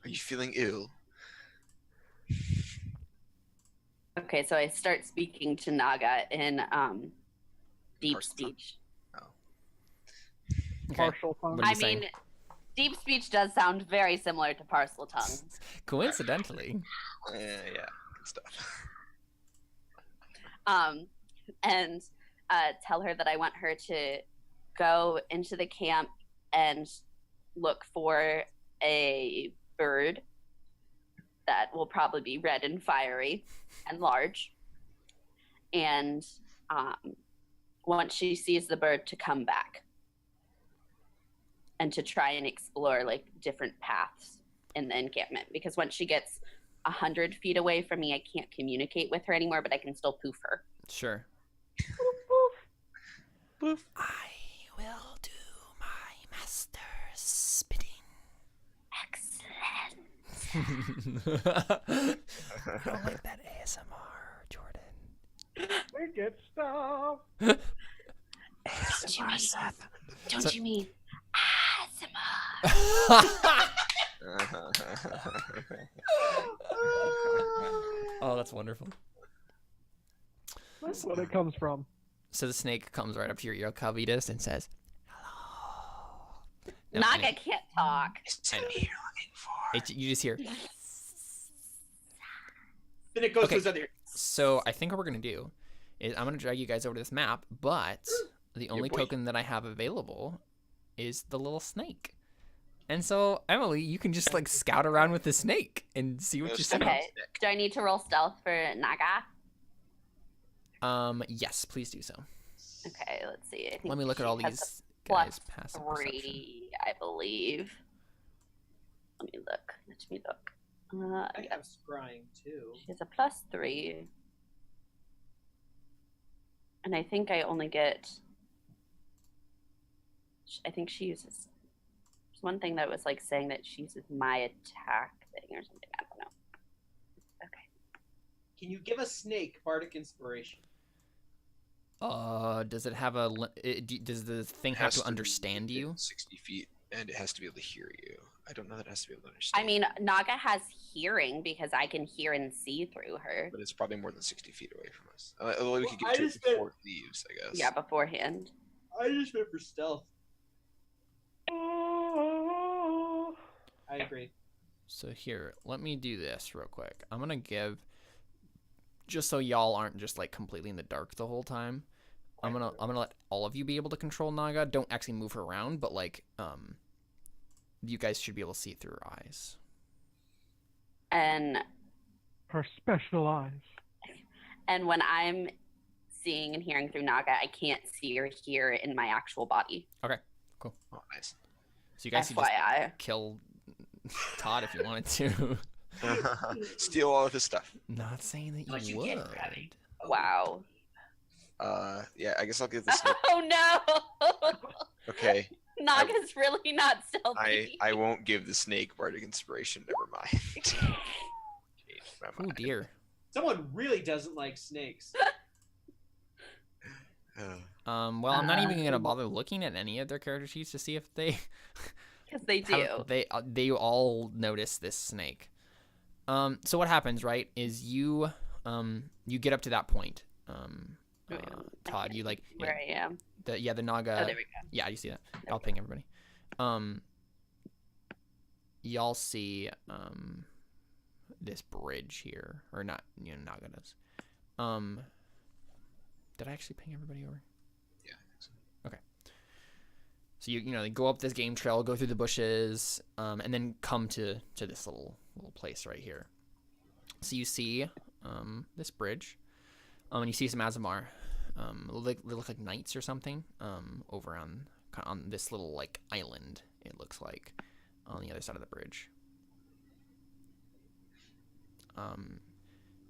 Are you feeling ill? Okay, so I start speaking to Naga in deep Parcel tongue? speech. Okay. Partial tongue. What are you I saying? mean, deep speech does sound very similar to parcel tongue. Coincidentally. Yeah. Good stuff. And tell her that I want her to go into the camp and look for a bird that will probably be red and fiery and large. And once she sees the bird, to come back and to try and explore like different paths in the encampment. Because once she gets 100 feet away from me, I can't communicate with her anymore, but I can still poof her. Sure. Poof. I will do my master's spitting. Excellent. I don't like that ASMR, Jordan. We get stuff. ASMR, Seth. Don't you mean ASMR? Oh, that's wonderful. That's what it comes from. So the snake comes right up to your ear, Calvitus, and says, "Hello." No, Naga I can't talk. It's I know. me you're looking for. you just hear. Then it goes Okay. to his other ear. So I think what we're gonna do is I'm gonna drag you guys over to this map, but the only boy. token that I have available is the little snake. And so, Emily, you can just like scout around with the snake and see what you see. Okay. Do I need to roll stealth for Naga? Yes, please do so. Okay, let's see. I think Let me look at she all has these a guys' plus passive perception. 3, I believe. Let me look. I have scrying too. She has a plus 3. And I think I only get... I think she uses... There's one thing that was like saying that she uses my attack thing or something. I don't know. Okay. Can you give a snake bardic inspiration? Does it have does the thing It have has to be understand within you? 60 feet, and it has to be able to hear you. I don't know that it has to be able to understand. I mean, Naga has hearing because I can hear and see through her. But it's probably more than 60 feet away from us. Although we could I get to it just meant- before it leaves, I guess. Yeah, beforehand. I just went for stealth. I agree. So here, let me do this real quick. I'm gonna give, just so y'all aren't just like completely in the dark the whole time. I'm gonna let all of you be able to control Naga. Don't actually move her around, but like you guys should be able to see through her eyes. And Her special eyes. when I'm seeing and hearing through Naga, I can't see or hear in my actual body. Cool. Oh, nice. So you guys could just FYI. kill Todd if you wanted to. Steal all of his stuff. Not saying that But you you would. can't grab it. Wow. Yeah, I guess I'll give this. Oh no! Okay, Naga's really not stealthy. I won't give the snake bardic inspiration. Never mind. Changed my Oh mind. dear. Someone really doesn't like snakes. Well, I'm not even gonna bother looking at any of their character sheets to see if they Because they do. they all notice this snake. So what happens, right, is you get up to that point. Todd, you like Where I am. the Naga. Oh, there we go. Yeah, you see that. I'll ping everybody. Y'all see this bridge here, or not? Naga does. Did I actually ping everybody over? Yeah. Okay. So you go up this game trail, go through the bushes, and then come to this little place right here. So you see this bridge, and you see some aasimar. They look like knights or something. Over on this little like island, it looks like, on the other side of the bridge.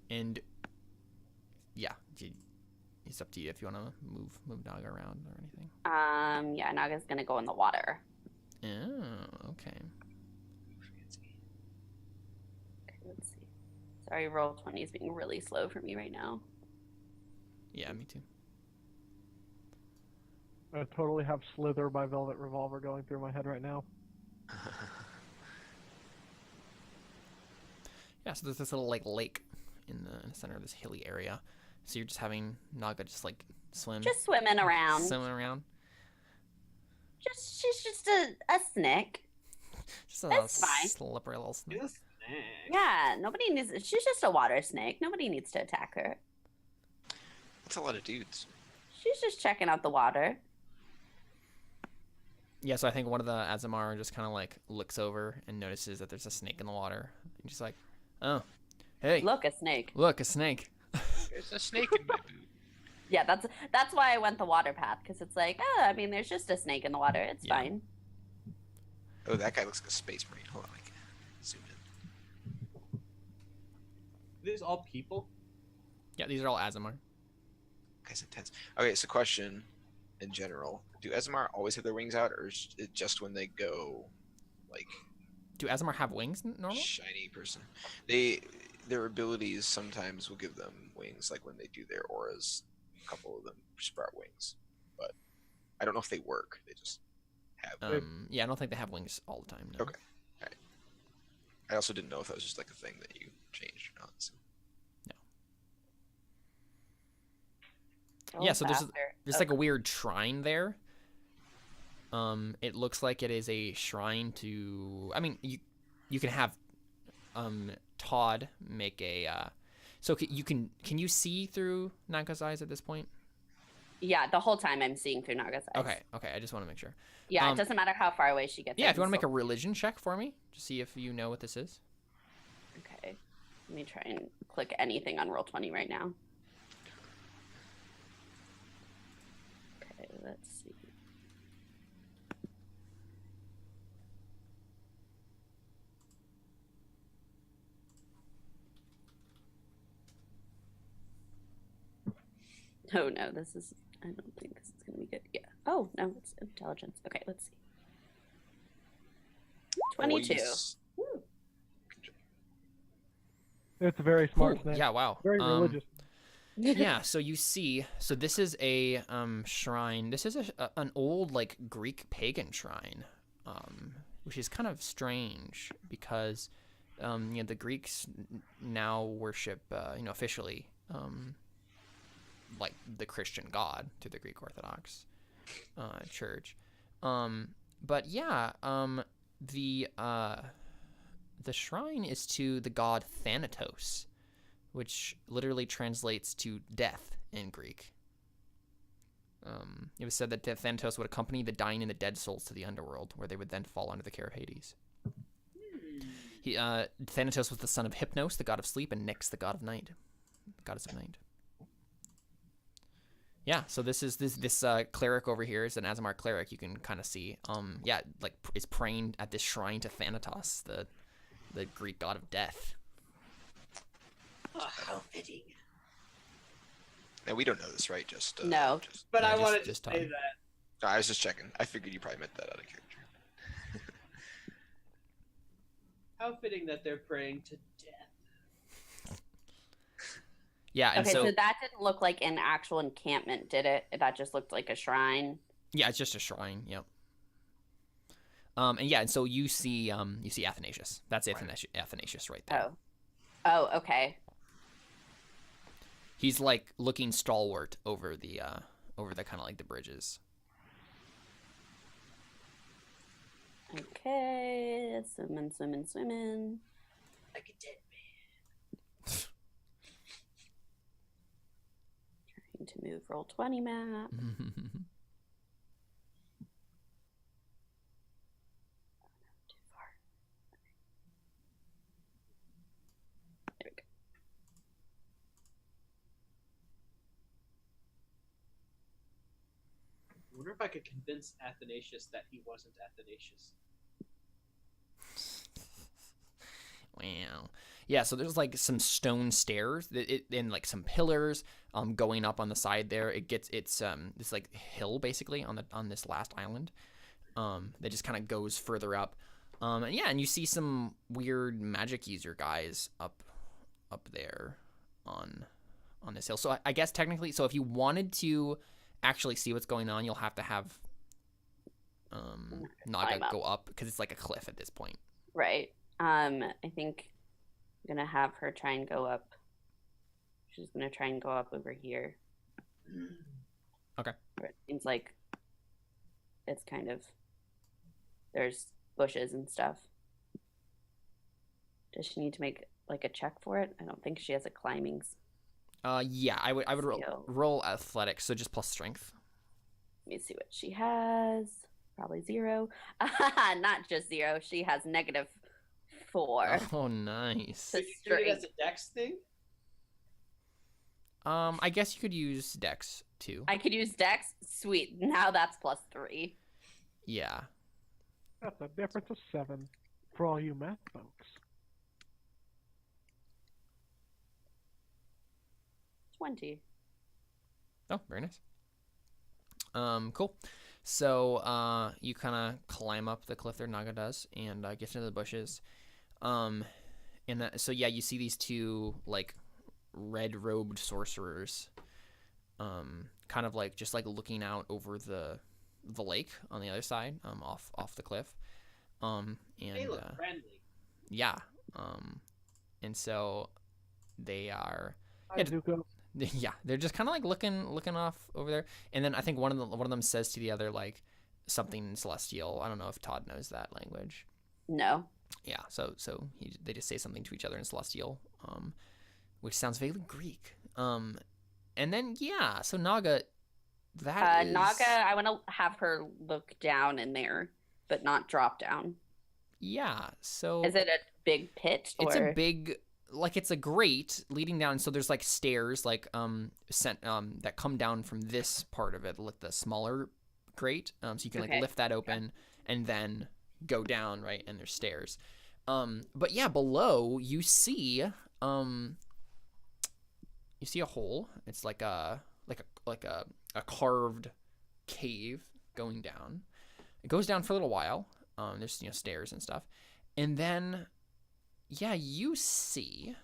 And yeah, it's up to you if you want to move Naga around or anything. Yeah, Naga's gonna go in the water. Oh, okay. Okay, let's see. Sorry, roll 20 is being really slow for me right now. Yeah, me too. I totally have Slither by Velvet Revolver going through my head right now. Yeah, so there's this little like lake in the center of this hilly area. So you're just having Naga just like swim. Just swimming around. Swimming around. She's just a snake. Just a That's fine. slippery little snake. It's a snake. Yeah, nobody needs. She's just a water snake. Nobody needs to attack her. That's a lot of dudes. She's just checking out the water. Yeah, so I think one of the aasimar just kind of like looks over and notices that there's a snake in the water. And just like, oh, hey, Look, a snake. look, a snake. There's a snake in my boot. Yeah, that's why I went the water path, because it's like, I mean, there's just a snake in the water. It's Yeah. fine. Oh, that guy looks like a space marine. Hold on, I can zoom in. Are these all people? Yeah, these are all aasimar. Guy's intense. Okay, so question in general: do aasimar always have their wings out, or is it just when they go, like, Do aasimar have wings normally? shiny person? Their abilities sometimes will give them wings, like when they do their auras. A couple of them sprout wings, but I don't know if they work. They just have. Yeah, I don't think they have wings all the time. No. Okay. I also didn't know if that was just like a thing that you changed or not. So. Yeah, so there's Faster. There's like a weird shrine there. It looks like it is a shrine to. I mean, you can have Todd make a. So can you see through Naga's eyes at this point? Yeah, the whole time I'm seeing through Naga's eyes. Okay. I just want to make sure. Yeah, Um, it doesn't matter how far away she gets. Yeah, I if you want to can make a still- religion check for me, to see if you know what this is. Okay. Let me try and click anything on Roll20 right now. Okay, let's see. Oh no, I don't think this is gonna be good. Yeah. Oh no, it's intelligence. Okay, let's see. 22. Boys. It's a very smart Ooh, snake. yeah, wow. Very religious. Yeah, so you see, this is a shrine. This is an old like Greek pagan shrine, which is kind of strange because the Greeks now worship officially like the Christian God through the Greek Orthodox Church. But yeah, the shrine is to the god Thanatos, which literally translates to death in Greek. It was said that Thanatos would accompany the dying and the dead souls to the underworld, where they would then fall under the care of Hades. Thanatos was the son of Hypnos, the god of sleep, and Nyx, the god of night, goddess of night. Yeah, so this cleric over here is an Aasimar cleric. You can kind of see, is praying at this shrine to Thanatos, the Greek god of death. Oh, how fitting. And we don't know this, right? Just No. But I just- wanted to just say Todd. that. I was just checking. I figured you probably meant that out of character. How fitting that they're praying to death. Yeah, and Okay, so that didn't look like an actual encampment, did it? That just looked like a shrine. yeah, it's just a shrine. Yep. And so you see Athanasius. That's Athanasius right there. Oh, okay. He's like looking stalwart over the kind of like the bridges. Okay, swimming. Like a dead Trying to move Roll20 map. Too far. There we go. I wonder if I could convince Athanasius that he wasn't Athanasius. Wow. Yeah, so there's like some stone stairs and like some pillars going up on the side there. It's this like hill basically on this last island that just kind of goes further up. And you see some weird magic user guys up there on this hill. So I guess technically, so if you wanted to actually see what's going on, you'll have to have Naga Climb up. go up because it's like a cliff at this point. Right. I think I'm gonna have her try and go up. She's gonna try and go up over here. Okay. Where it seems like it's kind of there's bushes and stuff. Does she need to make like a check for it? I don't think she has a climbing. Yeah, I would Skill. roll athletics, so just plus strength. Let me see what she has. Probably 0. Not just 0. She has -4. Oh, nice. To Could you treat it as strength. a dex thing? I guess you could use dex too. I could use Dex. Sweet. Now that's +3. Yeah. That's a difference of 7 for all you math folks. 20. Oh, very nice. Cool. So, you kind of climb up the cliff there, Naga does, and get into the bushes. So yeah, you see these two like red-robed sorcerers, kind of like just like looking out over the lake on the other side, off the cliff. And They look friendly. yeah, and so they are. Hi, Yeah, Zuko. Yeah, they're just kind of like looking off over there, and then I think one of them says to the other like something celestial. I don't know if Todd knows that language. No. Yeah, so they just say something to each other in celestial, which sounds vaguely Greek. And then yeah, so Naga, That is... Naga, I want to have her look down in there, but not drop down. Yeah, so... Is it a big pit? It's a big... Like, it's a grate leading down, so there's, like, stairs, like, that come down from this part of it, like the smaller grate. So you can, like, lift that open and then go down, right? And there's stairs. But yeah, below, you see a hole. It's like a carved cave going down. It goes down for a little while. There's stairs and stuff, and then you see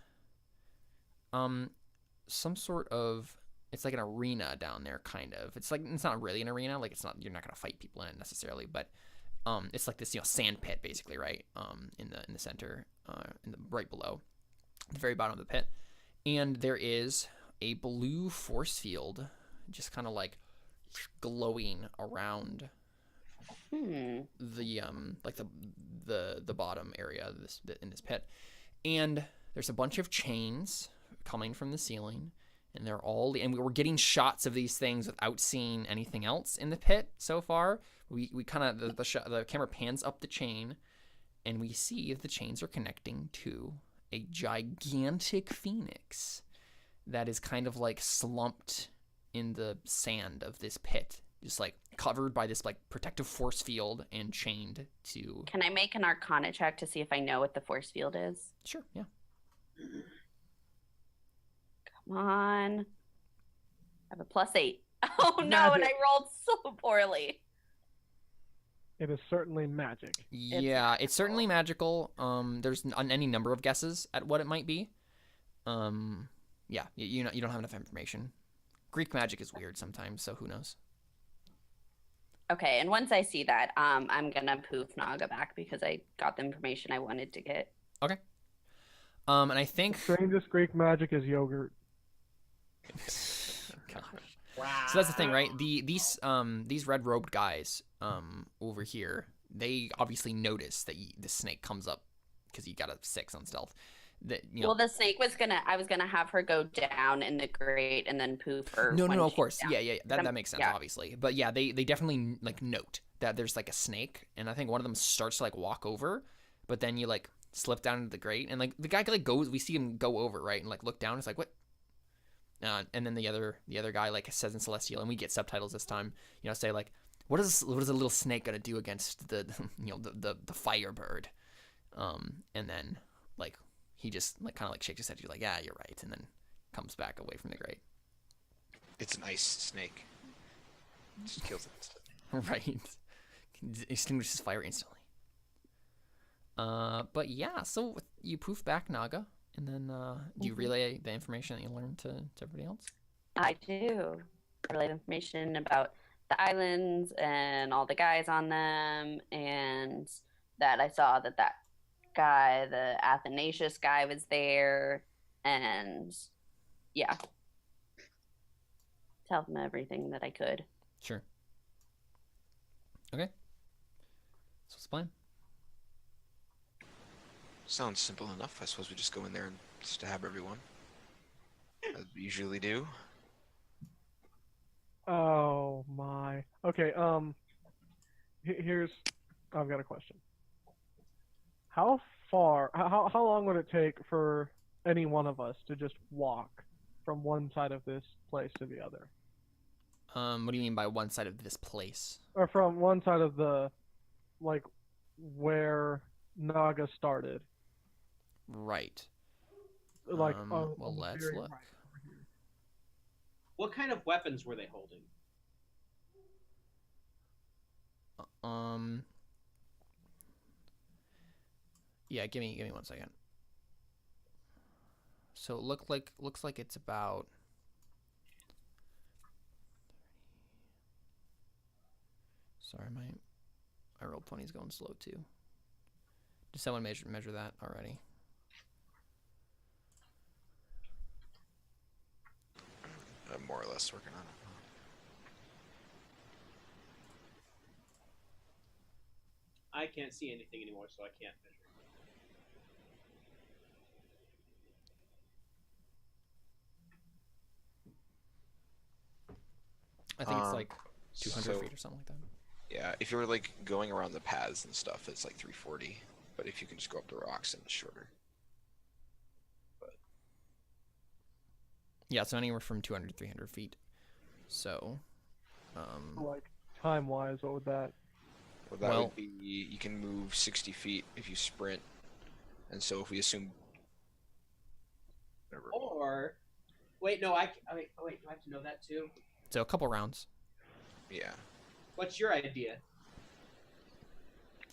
some sort of, it's like an arena down there, kind of. It's like, it's not really an arena, like you're not gonna fight people in it necessarily, but it's like this sand pit basically, right? In the center, right below, the very bottom of the pit, and there is a blue force field just kind of like glowing around the bottom area of in this pit, and there's a bunch of chains coming from the ceiling, and and we were getting shots of these things without seeing anything else in the pit so far. We kind of the camera pans up the chain, and we see the chains are connecting to a gigantic phoenix that is kind of like slumped in the sand of this pit, just like covered by this like protective force field and chained to... Can I make an Arcana check to see if I know what the force field is? Sure, yeah. Come on. I have a +8. Oh no, and I rolled so poorly. It is certainly magic. Yeah, it's certainly magical. There's any number of guesses at what it might be. Yeah, you don't have enough information. Greek magic is weird sometimes, so who knows? Okay, and once I see that, I'm gonna poof Naga back because I got the information I wanted to get. Okay. And I think... Strangest Greek magic is yogurt. Gosh. Wow. So that's the thing, right? These red-robed guys over here, they obviously notice that the snake comes up because you got a 6 on stealth. Well, the snake I was gonna have her go down in the grate and then poof her. No, of course, yeah, that makes sense, obviously. But yeah, they definitely like note that there's like a snake, and I think one of them starts to like walk over, but then you like slip down into the grate, and like the guy like goes, we see him go over, right, and like look down, it's like what? And then the other guy like says in Celestial, and we get subtitles this time, say like, what is a little snake gonna do against the the firebird? And then like he just like kind of like shakes his head. You're like, yeah, you're right, and then comes back away from the grate. It's an ice snake. Just kills it instantly. Right. Extinguishes fire instantly. But yeah, so you poof back Naga, and then do you relay the information that you learned to everybody else? I do. I relay the information about the islands and all the guys on them, and that I saw that guy, the Athanasius guy, was there, and yeah, tell them everything that I could. Sure. Okay. So what's the plan? Sounds simple enough. I suppose we just go in there and stab everyone, as we usually do. Oh my. Okay. I've got a question. How long would it take for any one of us to just walk from one side of this place to the other? What do you mean by one side of this place? Or from one side of the, like, where Naga started. Right. Like, well, let's look. Right. What kind of weapons were they holding? Yeah, give me 1 second. So it looks like it's about... Sorry, my roll 20 is going slow too. Did someone measure that already? I'm more or less working on it. I can't see anything anymore, so I can't measure. I think it's like 200 so, feet or something like that. Yeah, if you were like going around the paths and stuff, it's like 340. But if you can just go up the rocks, then it's shorter. Yeah, so anywhere from 200 to 300 feet. So, Like time-wise, what would that? Well, that Well- would be you can move 60 feet if you sprint, and so if we assume. Whatever. Or, wait, no, wait, do I have to know that too? so a couple rounds, Yeah. What's your idea?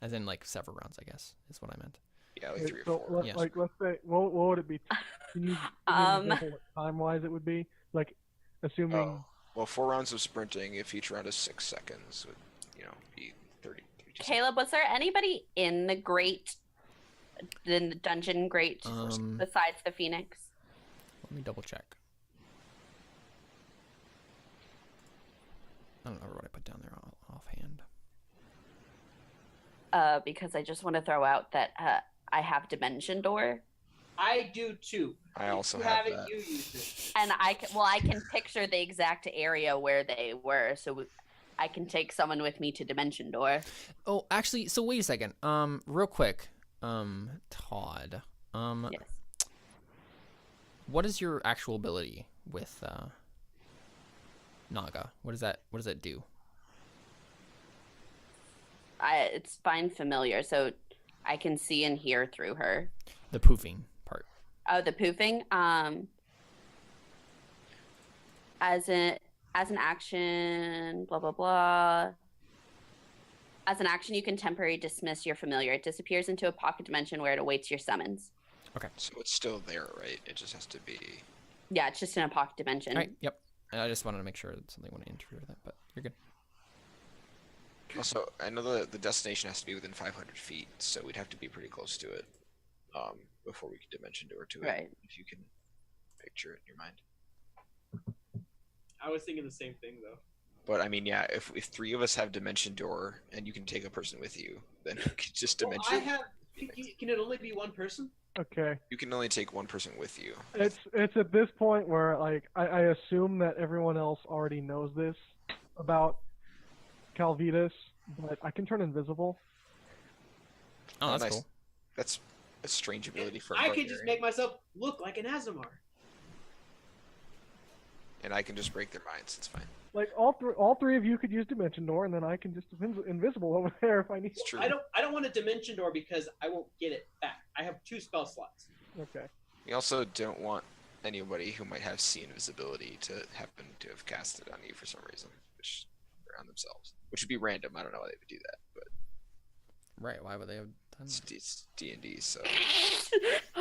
as in like several rounds, I guess, is what I meant. Yeah, like Okay, 3 or so 4. Yes. let's say, what would it be? Can you example what time-wise it would be? Like, assuming. Oh. Well, 4 rounds of sprinting, if each round is 6 seconds, would be 30. 32 Caleb, was there anybody in the dungeon grate besides the Phoenix? Let me double check. I don't remember what I put down there offhand. Because I just want to throw out that I have Dimension Door, I do too. I also you have have it, that. you use it. and I can picture the exact area where they were, so I can take someone with me to Dimension Door. Oh, actually, so wait a second. Real quick, Todd. Yes. What is your actual ability with Naga? What does that do? It's Find Familiar, so I can see and hear through her. The poofing part. Oh, the poofing. As an action, blah blah blah. As an action, you can temporarily dismiss your familiar. It disappears into a pocket dimension where it awaits your summons. Okay. So it's still there, right? It just has to be. Yeah, it's just in a pocket dimension. All right. Yep. I just wanted to make sure that something wouldn't interfere with that, but you're good. Also, I know the destination has to be within 500 feet, so we'd have to be pretty close to it before we could dimension door to it. Right. If you can picture it in your mind. I was thinking the same thing though. But I mean, yeah, if 3 of us have dimension door and you can take a person with you, then we could just dimension. Well, I have. Can it only be one person? Okay. You can only take one person with you. It's at this point where like I assume that everyone else already knows this about Calvitus, but I can turn invisible. Oh, that's nice. cool. That's a strange ability for. I a could just barbarian. make myself look like an aasimar. And I can just break their minds. It's fine. Like all three of you could use Dimension Door, and then I can just invisible over there if I need. It's true. I don't want a dimension door because I won't get it back. I have 2 spell slots. Okay. We also don't want anybody who might have see invisibility to happen to have cast it on you for some reason, which on themselves, which would be random. I don't know why they would do that, but Right. Why would they have done that? it's D&D, so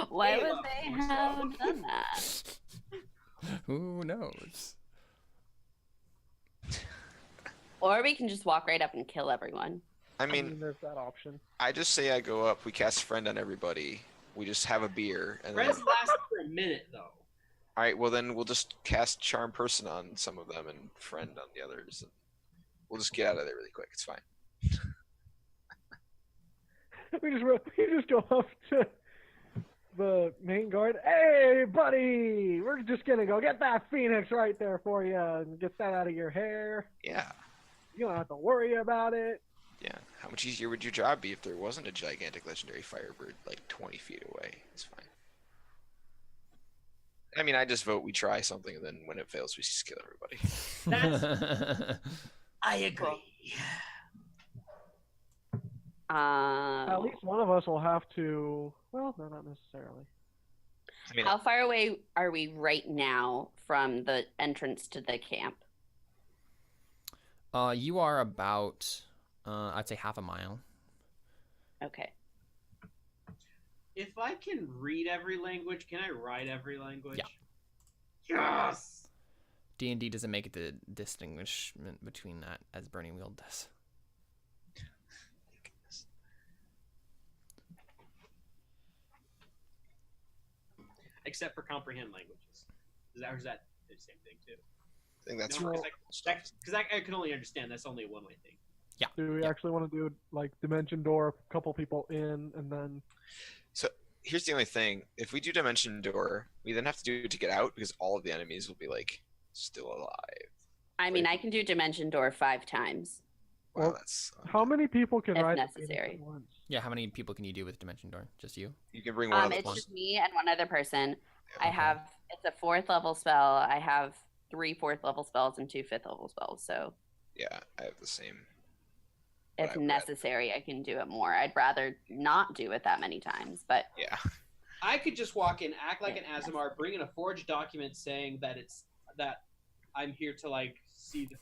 Why Hey, would they have done that? Who knows? Or we can just walk right up and kill everyone. I mean, there's that option. I just say I go up, we cast friend on everybody, we just have a beer, and then, Friends last for a minute though. all right, well then we'll just cast charm person on some of them and friend on the others, and we'll just get out of there really quick. It's fine. We just go up to the main guard. Hey, buddy, we're just gonna go get that Phoenix right there for you and get that out of your hair. Yeah, You don't have to worry about it. yeah. How much easier would your job be if there wasn't a gigantic legendary firebird like 20 feet away? It's fine. I mean, I just vote we try something, and then when it fails, we just kill everybody. I agree. At least one of us will have to. Well, no, not necessarily. I mean, How far away are we right now from the entrance to the camp? You are about, I'd say half a mile. Okay. If I can read every language, can I write every language? Yeah. Yes. D&D doesn't make the distinguishment between that as Burning Wheel does. Except for comprehend languages. Or is that the same thing too? I think that's No, right. Because I can only understand that's only a one-way thing. Do we actually want to do like Dimension Door, a couple people in, and then? So here's the only thing: if we do Dimension Door, we then have to do it to get out because all of the enemies will be like still alive. I mean, I can do Dimension Door 5 times. Wow, Well, that's. How many people can If ride the Phoenix necessary. at once? Yeah, how many people can you do with Dimension Door? Just you? You can bring one of It's those. just me and one other person. I Okay. have, it's a 4th level spell. I have 3 4th level spells and 2 5th level spells. So Yeah, I have the same. if But I- necessary, I can do it more. I'd rather not do it that many times, but Yeah. I could just walk in, act like an Aasimar, bring in a forged document saying that I'm here to like see the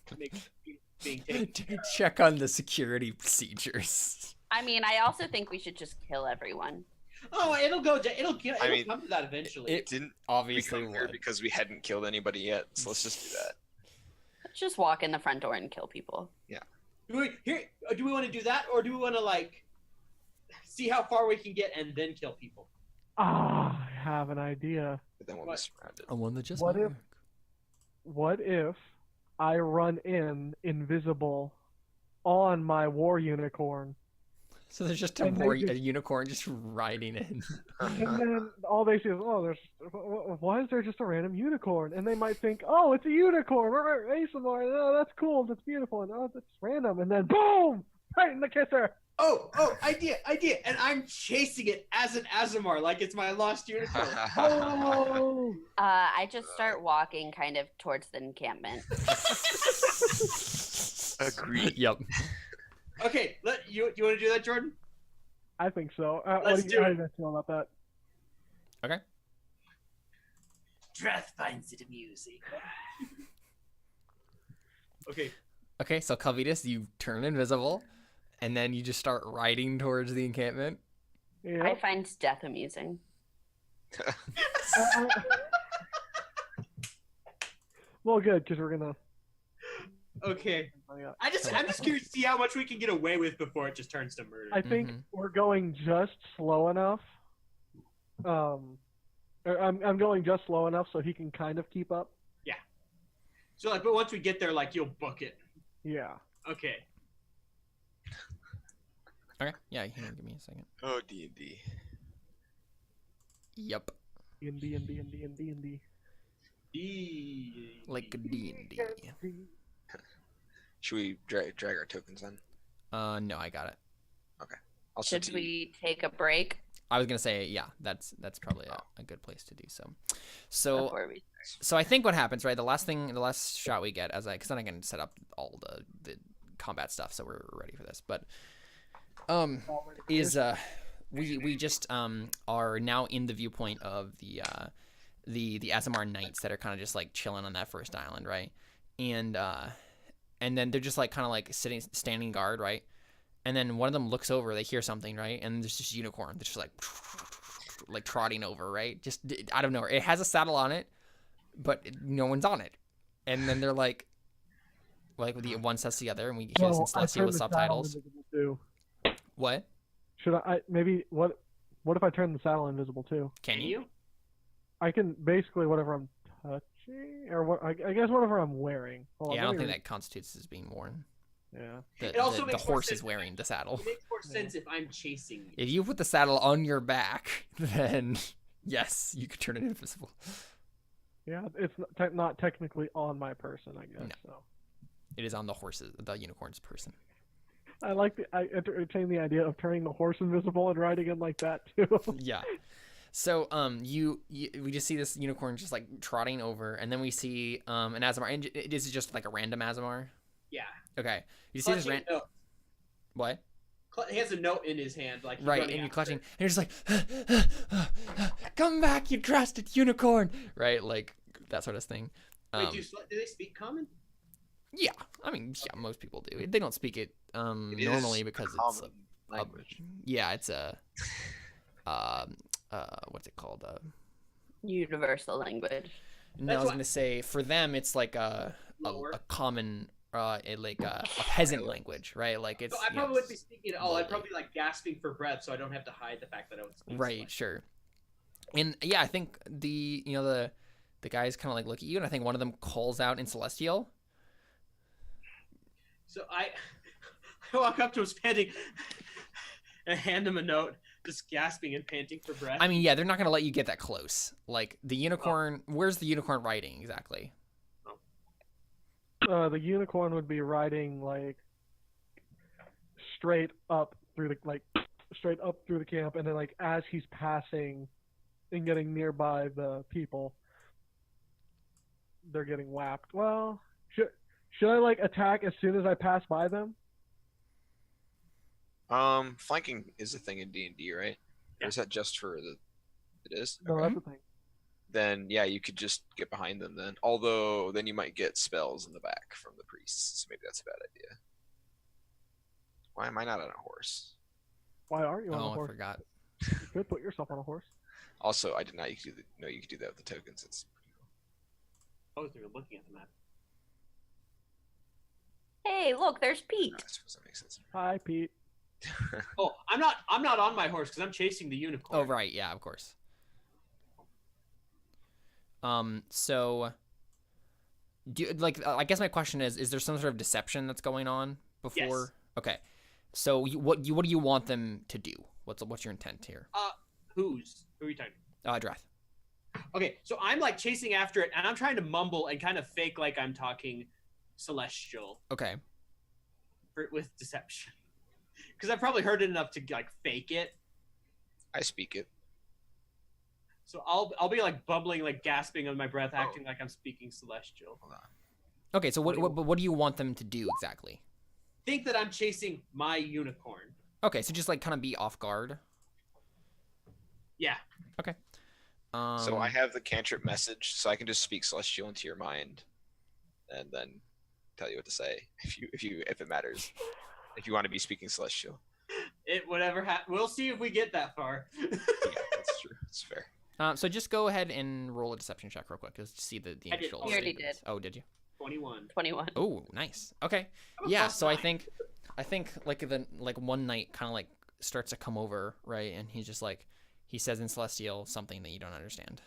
being taken. Check on the security procedures. I mean, I also think we should just kill everyone. Oh, it'll I mean, come to that eventually. it- Didn't we Obviously come here would. because we hadn't killed anybody yet? So let's just do that. Let's just walk in the front door and kill people. Do we want to do that, or do we want to like see how far we can get and then kill people? Ah, I have an idea. But then we'll be What? surrounded. I won the just What if- What if I run in invisible on my war unicorn, So there's just a And they just- unicorn just riding in. and then all they see is, oh, why is there just a random unicorn? And they might think, oh, it's a unicorn. Aasimar. Oh, that's cool. That's beautiful. And oh, that's random. And then boom, right in the kisser. Oh, idea! And I'm chasing it as an Aasimar, like it's my lost unicorn. Oh, I just start walking kind of towards the encampment. Agreed. Yep. Okay, you want to do that, Jordan? I think so. Let's do how it. do you guys feel about that? Okay. Drath finds it amusing. Okay. Okay, so Calvitus, you turn invisible, and then you just start riding towards the encampment. Yeah. I find death amusing. Well, good, because we're gonna. Okay. Yeah. I'm just curious to see how much we can get away with before it just turns to murder. I think Mhm. we're going just slow enough. I'm going just slow enough so he can kind of keep up. So like, but once we get there, like you'll book it. Yeah. Okay. Okay, yeah, hang on, give me a second. Oh, D&D. Yep, D&D. like a D&D. Should we drag our tokens in? No, I got it. I'll Should send we take a break I was gonna say, yeah, that's probably a good place to do so. So before we? So I think what happens, right? The last shot we get, because then I can set up all the combat stuff, so we're ready for this. But is we just are now in the viewpoint of the Aasimar Knights that are kind of just like chilling on that first island, right? And then they're just like kind of like standing guard, right? And then one of them looks over, they hear something, right? And there's this unicorn that's just like trotting over, right? Just out of nowhere. It has a saddle on it, but no one's on it. And then they're like the one says the other, and we hear this in Celestial with subtitles. Too. What? Should I maybe what if I turn the saddle invisible too? Can you? I can basically whatever I'm touching, or what I guess whatever I'm wearing. Hold on, Yeah, I let don't me think read- that constitutes as being worn. Yeah. It also The makes more horse sense is wearing the saddle. It makes more sense if I'm chasing you. If you put the saddle on your back, then yes, you could turn it invisible. Yeah, it's not technically on my person, I guess. No. So It is on the unicorn's person. I entertain the idea of turning the horse invisible and riding in like that too. Yeah. So we just see this unicorn just like trotting over, and then we see an Aasimar. And it is just like a random Aasimar. Yeah. Okay. You see this Clutching a note. what? He has a note in his hand, like he's Right, running and you're after clutching, it. and you're just like, come back, you trusted unicorn, right? Like that sort of thing. Wait, do they speak common? Yeah, I mean, yeah, most people do. They don't speak it It is normally because it's common language. yeah, it's a what's it called? Universal language. No, I was gonna say for them it's like a Lower. common a peasant language, right? Like it's So I you know, probably wouldn't be speaking at all. I'd lowly. probably be like gasping for breath, so I don't have to hide the fact that I don't speak. Right, sure. And yeah, I think the guys kind of like look at you, and I think one of them calls out in Celestial. So I walk up to him panting and hand him a note, just gasping and panting for breath. I mean, yeah, they're not gonna let you get that close. Like the unicorn, where's the unicorn riding exactly? the unicorn would be riding like straight up through the camp, and then like as he's passing and getting nearby the people, they're getting whacked. Well, should I like attack as soon as I pass by them? Flanking is a thing in D&D, right? Or is that just for the? It is. No, Okay. that's the thing. Then yeah, you could just get behind them then. Although then you might get spells in the back from the priests, so maybe that's a bad idea. Why am I not on a horse? Why aren't you on a Oh, I horse? forgot. You could put yourself on a horse. Also, I did not. You could you could do that with the tokens. It's pretty cool. I wasn't even looking at the map. Hey, look, there's Pete. I suppose that makes sense. Hi, Pete. Oh, I'm not on my horse because I'm chasing the unicorn. Oh, right. Yeah, of course. So, do you, like? I guess my question is there some sort of deception that's going on before? Yes. Okay. So, what do you want them to do? What's your intent here? Who are you talking? Drath. Okay, so I'm like chasing after it, and I'm trying to mumble and kind of fake like I'm talking celestial Okay. with deception, because I've probably heard it enough to like fake it. I speak it. So I'll be like bubbling, like gasping on my breath, acting like I'm speaking celestial. Hold on. Okay. So what do you want them to do exactly? Think that I'm chasing my unicorn. Okay. So just like kind of be off guard. Yeah. Okay. So I have the cantrip message, so I can just speak celestial into your mind, and then tell you what to say if it matters. If you want to be speaking celestial. We'll see if we get that far. Yeah, that's true. It's fair. So just go ahead and roll a deception check real quick, just to see the I did. initial. You already statements. Oh, did you? 21. 21. Oh, nice. Okay. I'm a Yeah. plus So I 9. think like one knight kind of like starts to come over, right, and he's just like he says in celestial something that you don't understand.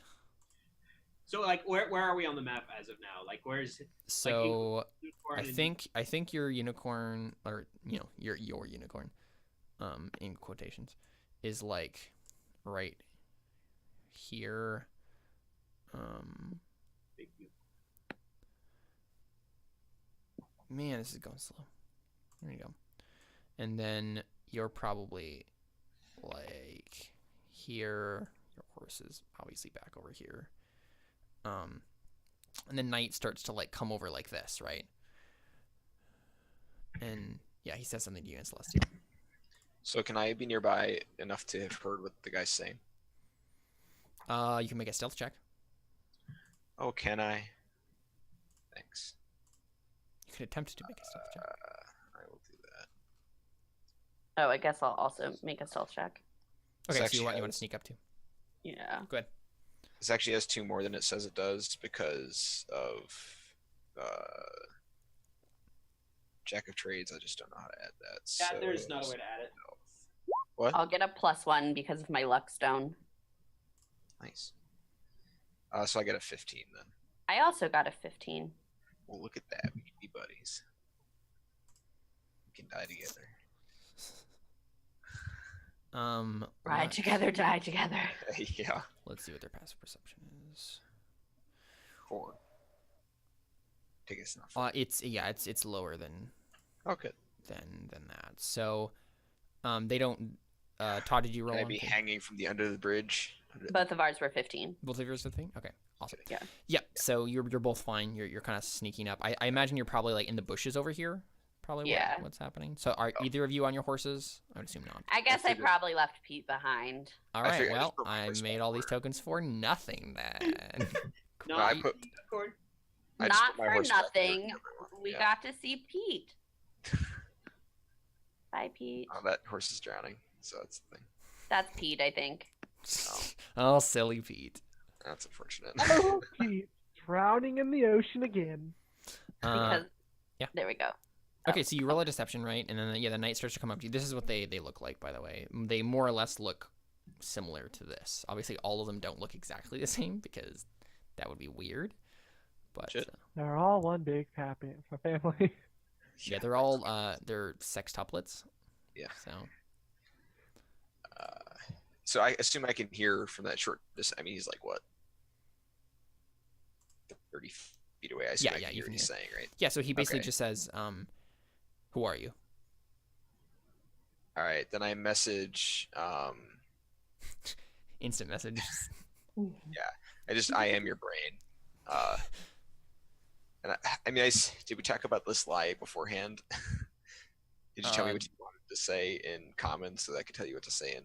So like, where are we on the map as of now? Like, where's So unicorn I and- think your unicorn, or your unicorn, in quotations, is like right here. Man, this is going slow. There you go. And then you're probably like here. Your horse is obviously back over here. And then Knight starts to like come over like this, right? And yeah, he says something to you in Celestial. So can I be nearby enough to have heard what the guy's saying? You can make a stealth check. Oh, can I? Thanks. You could attempt to make a stealth check. I will do that. Oh, I guess I'll also make a stealth check. This Okay, so actually you want to has- sneak up to? Yeah. Go ahead. This actually has 2 more than it says it does because of Jack of Trades. I just don't know how to add that. Yeah, so... there's not a way to add it. What? I'll get a +1 because of my luck stone. Nice. So I get a 15 then. I also got a 15. Well, look at that. We can be buddies. We can die together. Ride together, die together. Yeah. Let's see what their passive perception is. 4. Take it's not. It's lower than Oh, good. that. So, they don't. Todd, did you roll? Can I one? be hanging from the under the bridge? Both of ours were 15. Both of yours the thing? Okay, awesome. Yeah. Yeah. So you're both fine. You're kind of sneaking up. I imagine you're probably like in the bushes over here. Probably. Yeah. What's happening? So are either of you on your horses? I would assume not. I guess I figured- probably left Pete behind. All I right. figured I Well, just put my I horse made back all these where- tokens for nothing then. No, I put. unicorn. I just Not put my for horse back there. nothing. We Yeah. got to see Pete. Bye, Pete. Oh, that horse is drowning, so that's the thing. That's Pete, I think. Oh, silly Pete. That's unfortunate. Oh, Pete, drowning in the ocean again. Because yeah. There we go. Okay, so you roll a deception, right? And then the knight starts to come up to you. This is what they look like, by the way. They more or less look similar to this. Obviously, all of them don't look exactly the same because that would be weird. But Shit. They're all one big happy family. yeah, they're all they're sextuplets. Yeah. So So I assume I can hear from that short distance. I mean, he's like what, 30 feet away. I assume Yeah, I yeah, can you hear can what he's hear. saying, right? Yeah, so he basically Okay. just says, who are you? All right, then I message. Instant messages. I am your brain. And I mean, did we talk about this lie beforehand? Did you tell me what you wanted to say in common so that I could tell you what to say in?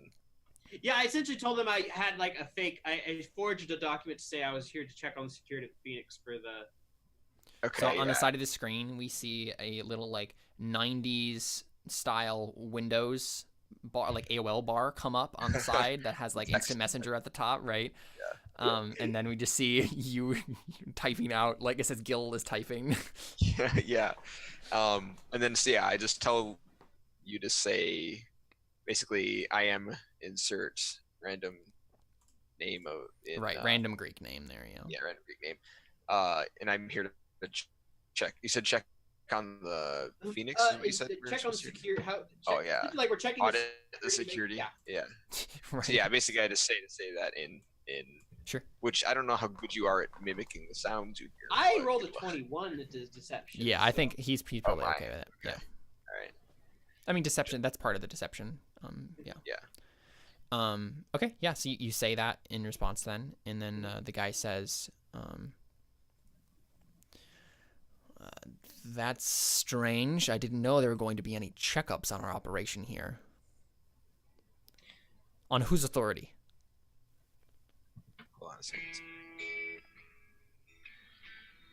Yeah, I essentially told them I had like a fake. I forged a document to say I was here to check on the security of the Phoenix for the. Okay. So on the side of the screen, we see a little like 90s style Windows bar, like AOL bar, come up on the side that has like instant messenger at the top, right? And then we just see you typing out, like it says Gil is typing. Yeah. And then so yeah, I just tell you to say, basically, I am insert random name of Random Greek name there, you know. Yeah, random Greek name. And I'm here to check. You said check on the Phoenix. Is what you said? Check on security. Oh yeah. Like we're checking Audit the security. Yeah. Right. So yeah, basically I just say that in. Sure. Which I don't know how good you are at mimicking the sounds you hear. I rolled a 21 that does deception. Yeah, I so- think he's probably my. okay with it. Yeah. All right. I mean, deception, that's part of the deception. Yeah. Yeah. Okay, yeah, so you say that in response then, and then the guy says, that's strange. I didn't know there were going to be any checkups on our operation here. On whose authority? Hold on a second.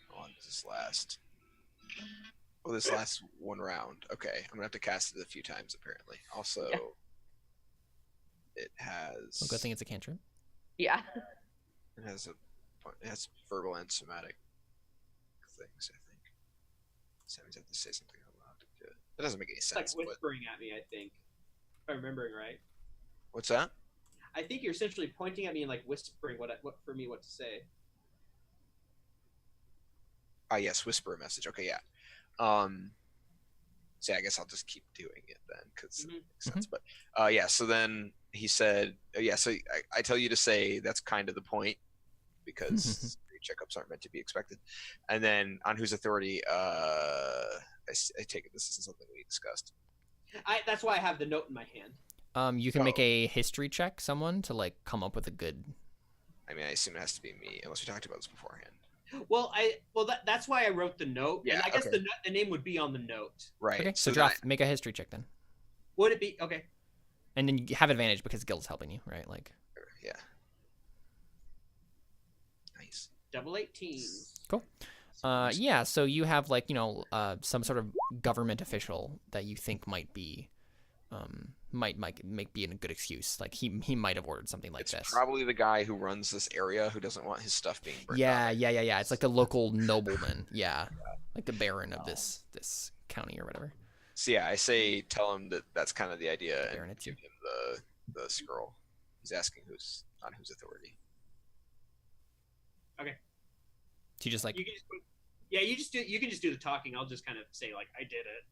Hold on, this last. Oh, this last one round. Okay, I'm gonna have to cast it a few times apparently. Also, Yeah. it has. Well, good thing it's a cantrip. Yeah. It has verbal and somatic things. I think. So that means I have to say something out loud. Yeah. That doesn't make any It's like sense. But whispering at me, I think. If I'm remembering right. what's that? I think you're essentially pointing at me and like whispering what for me what to say. Ah, yes, whisper a message. Okay, yeah. So yeah, I guess I'll just keep doing it then because it makes sense. But yeah, so then he said, so I tell you to say that's kind of the point because security checkups aren't meant to be expected. And then on whose authority, I take it this isn't something we discussed. That's why I have the note in my hand. You can make a history check, someone, to like come up with a good. I mean, I assume it has to be me unless we talked about this beforehand. Well, that's why I wrote the note. Yeah, and I guess okay. the name would be on the note. Right. Okay, so then draft, make a history check then, Would it be okay? and then you have advantage because Gil's helping you, right? Like. yeah. Nice. Double 18s. Cool. Yeah, so you have like, some sort of government official that you think might be be a good excuse. Like he might have ordered something like It's this. probably the guy who runs this area who doesn't want his stuff being burned Yeah, up. yeah. It's like the local nobleman. Yeah. Like the baron of this county or whatever. So yeah, I say tell him that that's kind of the idea Baron, and it's give him the scroll. He's asking on whose authority. So you just like You can just you can just do the talking. I'll just kind of say like I did it.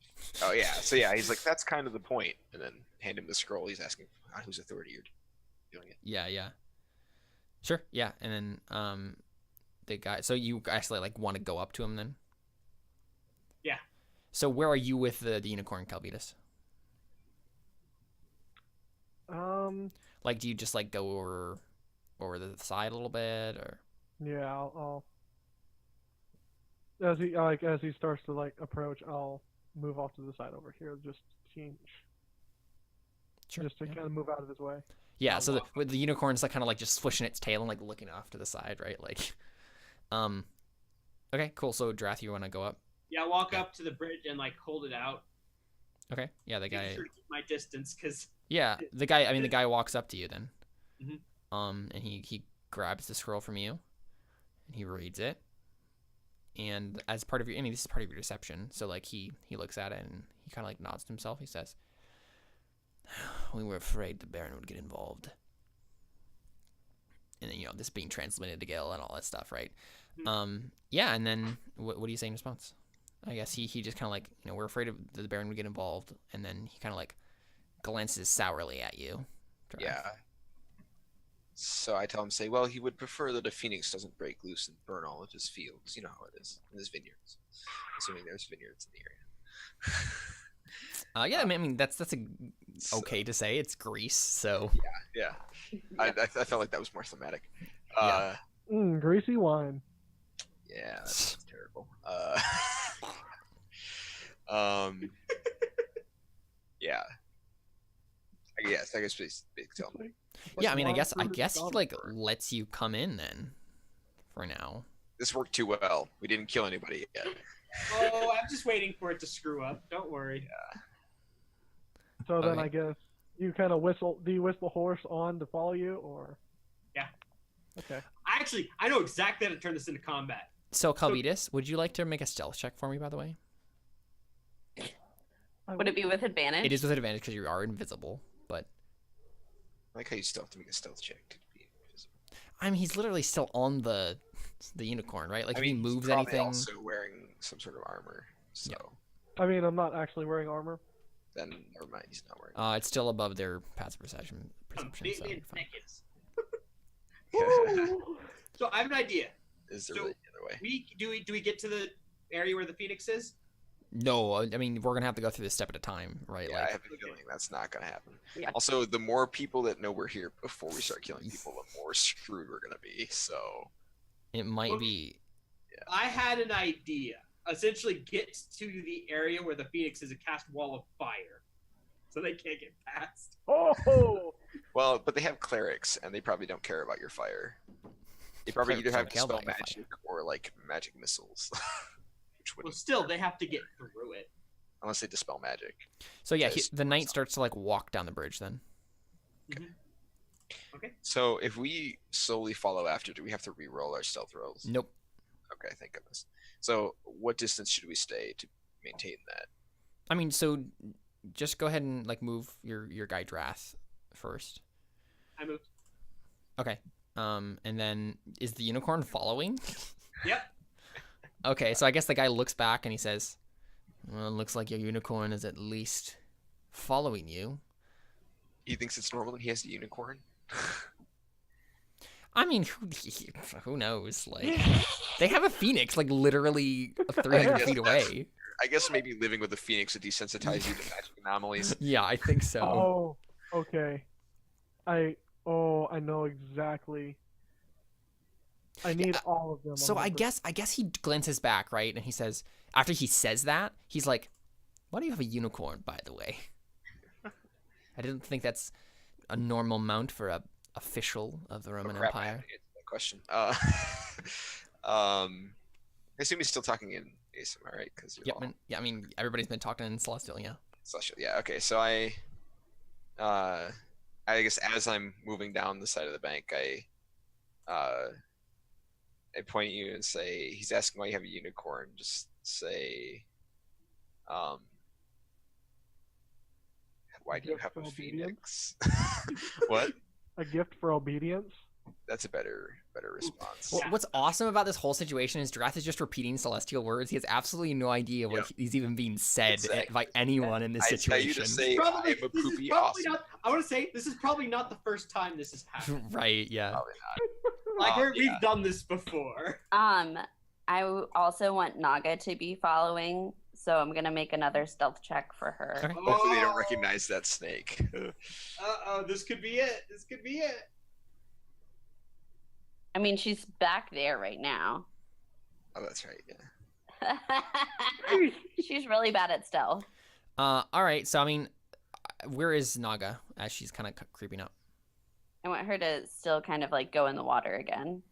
Oh yeah, so yeah, he's like that's kind of the point, and then hand him the scroll. He's asking on whose authority you're doing it. yeah. Sure, yeah. And then the guy, so you actually like want to go up to him then? Yeah. So where are you with the unicorn, Calvitus? Like, do you just like go over the side a little bit, or? Yeah, I'll as he starts to like approach, I'll move off to the side over here, just Sure. just to kind of move out of his way. Yeah, so with the unicorn's like kind of like just swishing its tail and like looking off to the side, right? Like, okay, cool. So Drath, you want to go up? Yeah, walk up to the bridge and like hold it out. Okay, yeah, the guy. Make sure to keep my distance because. Yeah, the guy. I mean, the guy walks up to you then. Mhm. And he grabs the scroll from you, and he reads it. And as part of your, I mean, this is part of your deception. So like he looks at it and he kind of like nods to himself. He says, "We were afraid the Baron would get involved." And then this being transmitted to Gil and all that stuff, right? Yeah. And then what do you say in response? I guess he just kind of like we're afraid of the Baron would get involved, and then he kind of like glances sourly at you. Yeah. So I tell him, say, well, he would prefer that a phoenix doesn't break loose and burn all of his fields. You know how it is in his vineyards. Assuming there's vineyards in the area. Yeah, I mean that's okay to say. It's Greece, so Yeah. I felt like that was more thematic. Yeah. Greasy wine. Yeah, that sounds terrible. Yeah. I guess big tell me. yeah. I mean, I wine guess fruited he like lets you come in then, for now. This worked too well. We didn't kill anybody yet. Oh, I'm just waiting for it to screw up. Don't worry. So then Okay. I guess you kind of whistle. Do you whistle horse on to follow you, or? Yeah. Okay. I know exactly how to turn this into combat. So Calvitus, would you like to make a stealth check for me, by the way? Would it be with advantage? It is with advantage because you are invisible, but I like how you still have to make a stealth check to be invisible. I mean, he's literally still on the unicorn, right? Like I if mean, he he's moves probably anything, also wearing some sort of armor. So I mean, I'm not actually wearing armor. then never mind. He's not wearing. it's still above their passive perception. So Completely you're fine. naked. So I have an idea. Is there So- really the other way? Do we get to the area where the phoenix is? No, I mean we're gonna have to go through this step at a time, right? Yeah, I Like have a feeling that's not gonna happen. Yeah. Also, the more people that know we're here before we start killing people, the more screwed we're gonna be. So it might Well, be. I had an idea. Essentially, get to the area where the phoenix is and cast wall of fire, so they can't get past. Oh, well, but they have clerics, and they probably don't care about your fire. They probably Clerics either have don't care dispel about your magic or like magic missiles, which Well, would still, they have to get through it. unless they dispel magic. So yeah, Yes. the knight starts to like walk down the bridge. Then So if we slowly follow after, do we have to re-roll our stealth rolls? nope. Okay, thank goodness. So what distance should we stay to maintain that? I mean, so just go ahead and like move your guy Drath first. I moved. Okay. And then is the unicorn following? Yep. Okay, so I guess the guy looks back and he says, "Well, it looks like your unicorn is at least following you." He thinks it's normal that he has a unicorn. I mean, who knows? Like, they have a phoenix, like literally 300 feet away. I guess maybe living with a phoenix would desensitize you to magic anomalies. Yeah, I think so. oh, okay. I know exactly. I need all of them. So on I the- guess he glances back, right? And he says, after he says that, he's like, "Why do you have a unicorn, by the way?" I didn't think that's a normal mount for a official of the Roman Crap, I Empire. have to answer that question. I assume he's still talking in aasimar, right? Because you're all I mean, everybody's been talking in Celestial, yeah. celestial. Yeah. Okay. So I guess as I'm moving down the side of the bank, I point at you and say, he's asking why you have a unicorn. Just say, why do you Gift have for a obedience? phoenix? What? A gift for obedience. That's a better response. Well, what's awesome about this whole situation is Drath is just repeating celestial words. He has absolutely no idea what he's even being said Exactly. by anyone in this I tell you situation. to say, Probably, I'm a this is poopy probably awesome. not. I want to say this is probably not the first time this has happened. Right, yeah. Probably not. Like Yeah. we've done this before. Also want Naga to be following, so I'm gonna make another stealth check for her. Okay. Hopefully they don't recognize that snake. This could be it. This could be it. I mean, she's back there right now. Oh, that's right. Yeah. She's really bad at stealth. All right, so I mean, where is Naga as she's kind of creeping up? I want her to still kind of like go in the water again.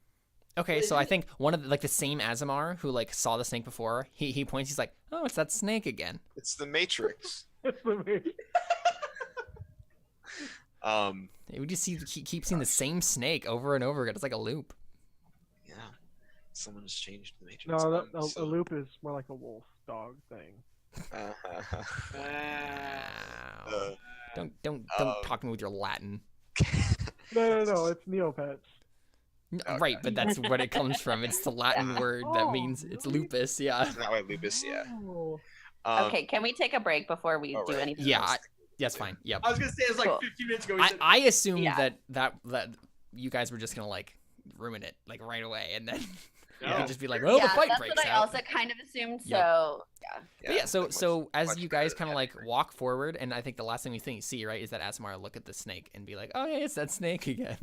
Okay, so I think one of the, like the same Aasimar who like saw the snake before, he points, he's like, "Oh, it's that snake again." It's the Matrix. It's the me. We just keep seeing the same snake over and over again. It's like a loop. Yeah. Someone's changed the Matrix. No, that, a So- loop is more like a wolf dog thing. Wow. Don't talk to me with your Latin. No, it's Neopets. Okay. Right, but that's what it comes from. It's the Latin word that Oh, means it's really? lupus. Yeah. It's not why lupus, yeah. Oh. Okay, can we take a break before we do right. anything? Yeah. That's fine. Yep. I was gonna say it's like Cool. 15 minutes ago. I assumed Yeah. that you guys were just gonna like ruin it like right away, and then you No. could just be like, well, the fight that's breaks what I out. also kind of assumed. Yep. So yeah. But yeah, so like, so as much you guys better kind of than like Henry. walk forward, and I think the last thing you see, right, is that Aasimar look at the snake and be like, oh yeah, it's that snake again.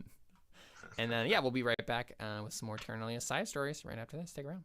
And then yeah, we'll be right back with some more Terra Nullius side stories right after this. Stick around.